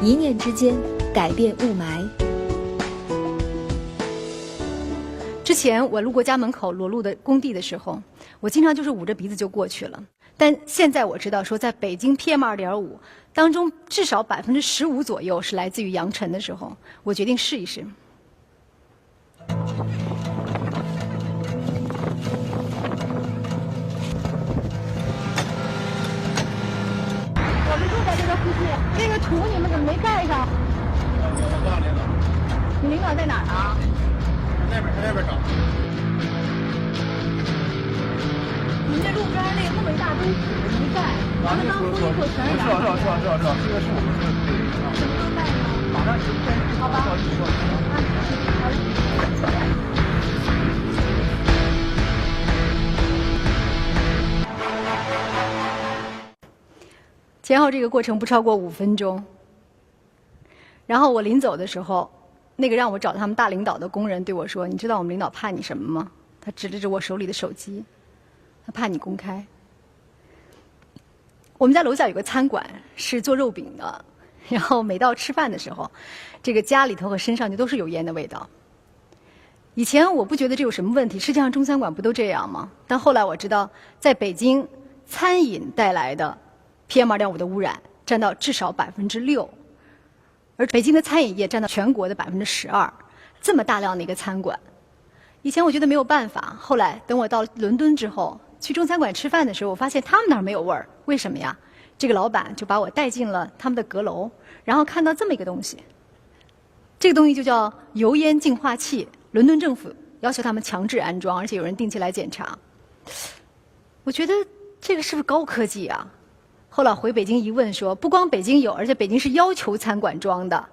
一念之间，改变雾霾。之前我路过家门口裸露的工地的时候，我经常就是捂着鼻子就过去了。但现在我知道说，在北京 PM2.5 当中至少15%左右是来自于扬尘的时候，我决定试一试。我们就在这个附近，这个图你们怎么没盖上？你领导在哪儿啊？那边找。你们这路边那么一大堆纸没盖，咱们当初一口全是是，这个是我们的。什么都盖上，马上就开始。好吧。前后这个过程不超过5分钟。然后我临走的时候，那个让我找他们大领导的工人对我说：“你知道我们领导怕你什么吗？”他指了指我手里的手机，他怕你公开。我们家楼下有个餐馆是做肉饼的，然后每到吃饭的时候，这个家里头和身上就都是有烟的味道。以前我不觉得这有什么问题，实际上中餐馆不都这样吗？但后来我知道，在北京餐饮带来的 PM2.5 的污染占到至少6%，而北京的餐饮业占到全国的12%，这么大量的一个餐馆，以前我觉得没有办法，后来等我到伦敦之后，去中餐馆吃饭的时候，我发现他们那儿没有味儿，为什么呀？这个老板就把我带进了他们的阁楼，然后看到这么一个东西，这个东西就叫油烟净化器，伦敦政府要求他们强制安装，而且有人定期来检查。我觉得这个是不是高科技啊？后来回北京一问说，不光北京有，而且北京是要求餐馆装的。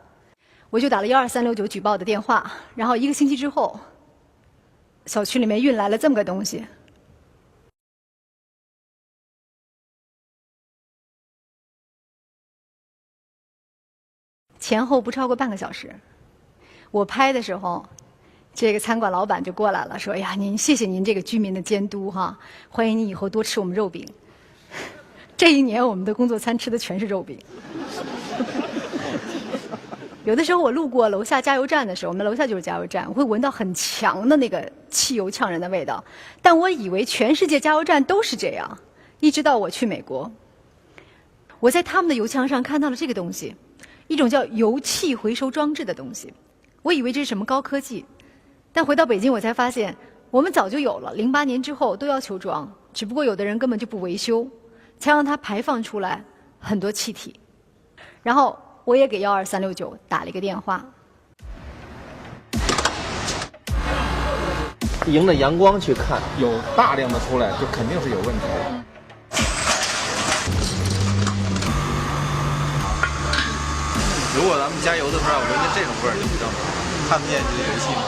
我就打了12369举报的电话，然后1个星期之后，小区里面运来了这么个东西。前后不超过半个小时。我拍的时候，这个餐馆老板就过来了，说：“哎呀，谢谢您这个居民的监督哈，欢迎您以后多吃我们肉饼。”这一年我们的工作餐吃的全是肉饼。有的时候我路过楼下加油站的时候，我们楼下就是加油站，我会闻到很强的那个汽油呛人的味道。但我以为全世界加油站都是这样，一直到我去美国，我在他们的油枪上看到了这个东西，一种叫油气回收装置的东西。我以为这是什么高科技，但回到北京我才发现，我们早就有了，08年之后都要求装，只不过有的人根本就不维修，才让它排放出来很多气体。然后我也给12369打了一个电话。迎着阳光去看，有大量的出来，就肯定是有问题的。如果咱们加油的时候闻见这种味儿，就不正常，看不见这个油气吗？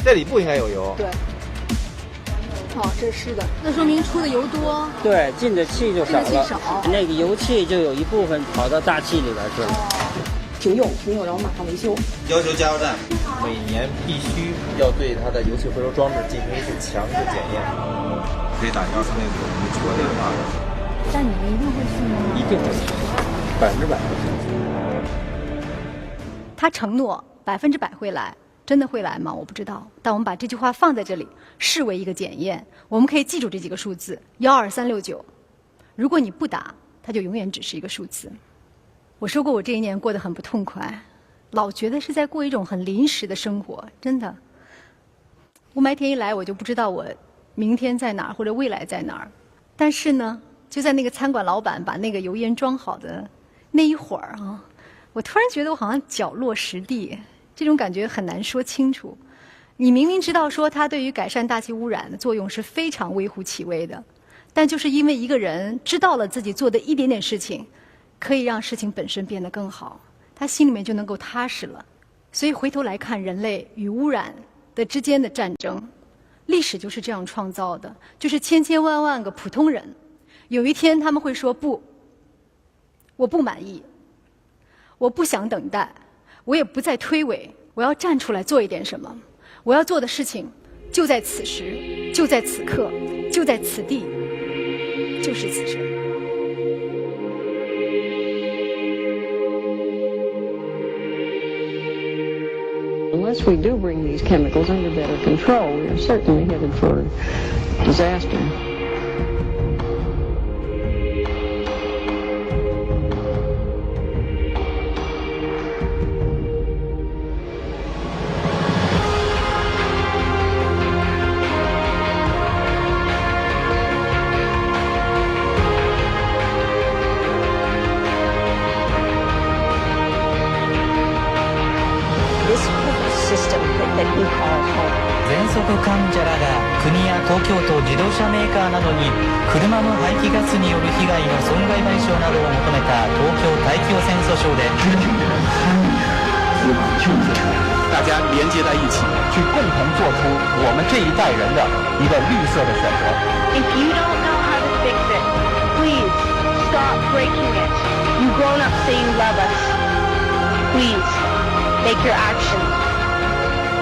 这里不应该有油。对。哦，这是的，那说明出的油多。对，进的气就少了。进的气少，那个油气就有一部分跑到大气里边去了。停用，然后马上维修。要求加油站每年必须要对它的油气回收装置进行一次强制检验。可以打12369，我们出个电话。但你们一定会去吗？一定会去，100%会去。他承诺100%会来。真的会来吗？我不知道，但我们把这句话放在这里，视为一个检验。我们可以记住这几个数字：12369。如果你不打，它就永远只是一个数字。我说过，我这一年过得很不痛快，老觉得是在过一种很临时的生活。真的，雾霾天一来，我就不知道我明天在哪儿或者未来在哪儿。但是呢，就在那个餐馆老板把那个油烟装好的那一会儿啊，我突然觉得我好像脚落实地。这种感觉很难说清楚。你明明知道说它对于改善大气污染的作用是非常微乎其微的，但就是因为一个人知道了自己做的一点点事情可以让事情本身变得更好，他心里面就能够踏实了。所以回头来看人类与污染的之间的战争，历史就是这样创造的，就是千千万万个普通人，有一天他们会说不，我不满意，我不想等待，我也不再推诿，我要站出来做一点什么。我要做的事情就在此时，就在此刻，就在此地，就是此生。Unless we do bring these chemicals under better control, we are certainly headed for disaster. that he calls home. 喘息患者らが国や東京都自動車メーカーなどに車の排気ガスによる被害の損害賠償などを求めた東京大気汚染訴訟で大家连接在一起，去共同做出我们这一代人的一个绿色的选择。If you don't know how to fix it, please stop breaking it. You've grown up saying you love us. Please make your actions.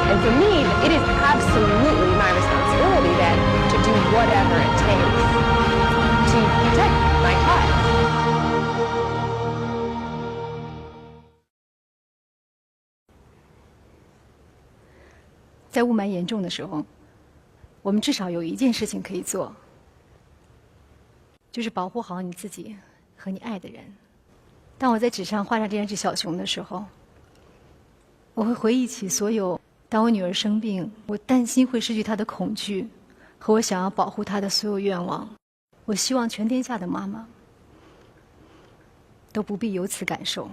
And for me, it is absolutely my responsibility then to do whatever it takes to protect my child. 在雾霾严重的时候，我们至少有一件事情可以做，就是保护好你自己和你爱的人。当我在纸上画上这只小熊的时候，我会回忆起所有当我女儿生病，我担心会失去她的恐惧，和我想要保护她的所有愿望。我希望全天下的妈妈都不必有此感受。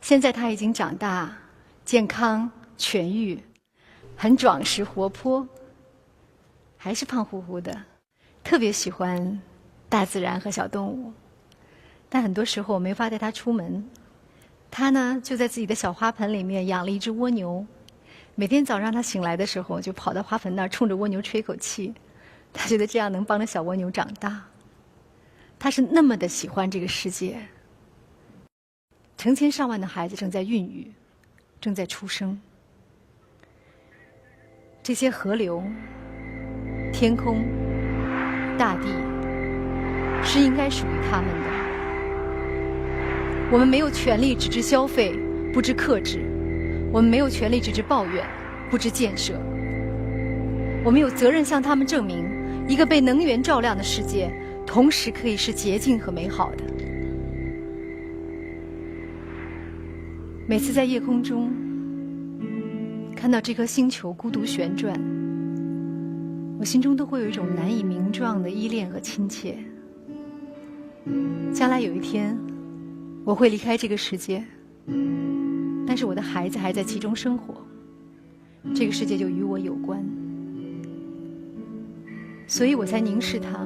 现在她已经长大，健康痊愈，很壮实活泼，还是胖乎乎的，特别喜欢大自然和小动物。但很多时候我没法带她出门，她呢就在自己的小花盆里面养了一只蜗牛，每天早上她醒来的时候就跑到花盆那儿冲着蜗牛吹口气，她觉得这样能帮着小蜗牛长大。她是那么的喜欢这个世界。成千上万的孩子正在孕育，正在出生。这些河流、天空、大地是应该属于他们的。我们没有权利只知消费，不知克制；我们没有权利只知抱怨，不知建设。我们有责任向他们证明，一个被能源照亮的世界，同时可以是洁净和美好的。每次在夜空中看到这颗星球孤独旋转，我心中都会有一种难以名状的依恋和亲切。将来有一天我会离开这个世界，但是我的孩子还在其中生活，这个世界就与我有关，所以我才凝视它，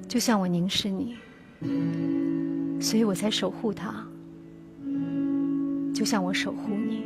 就像我凝视你，所以我才守护它，就像我守护你。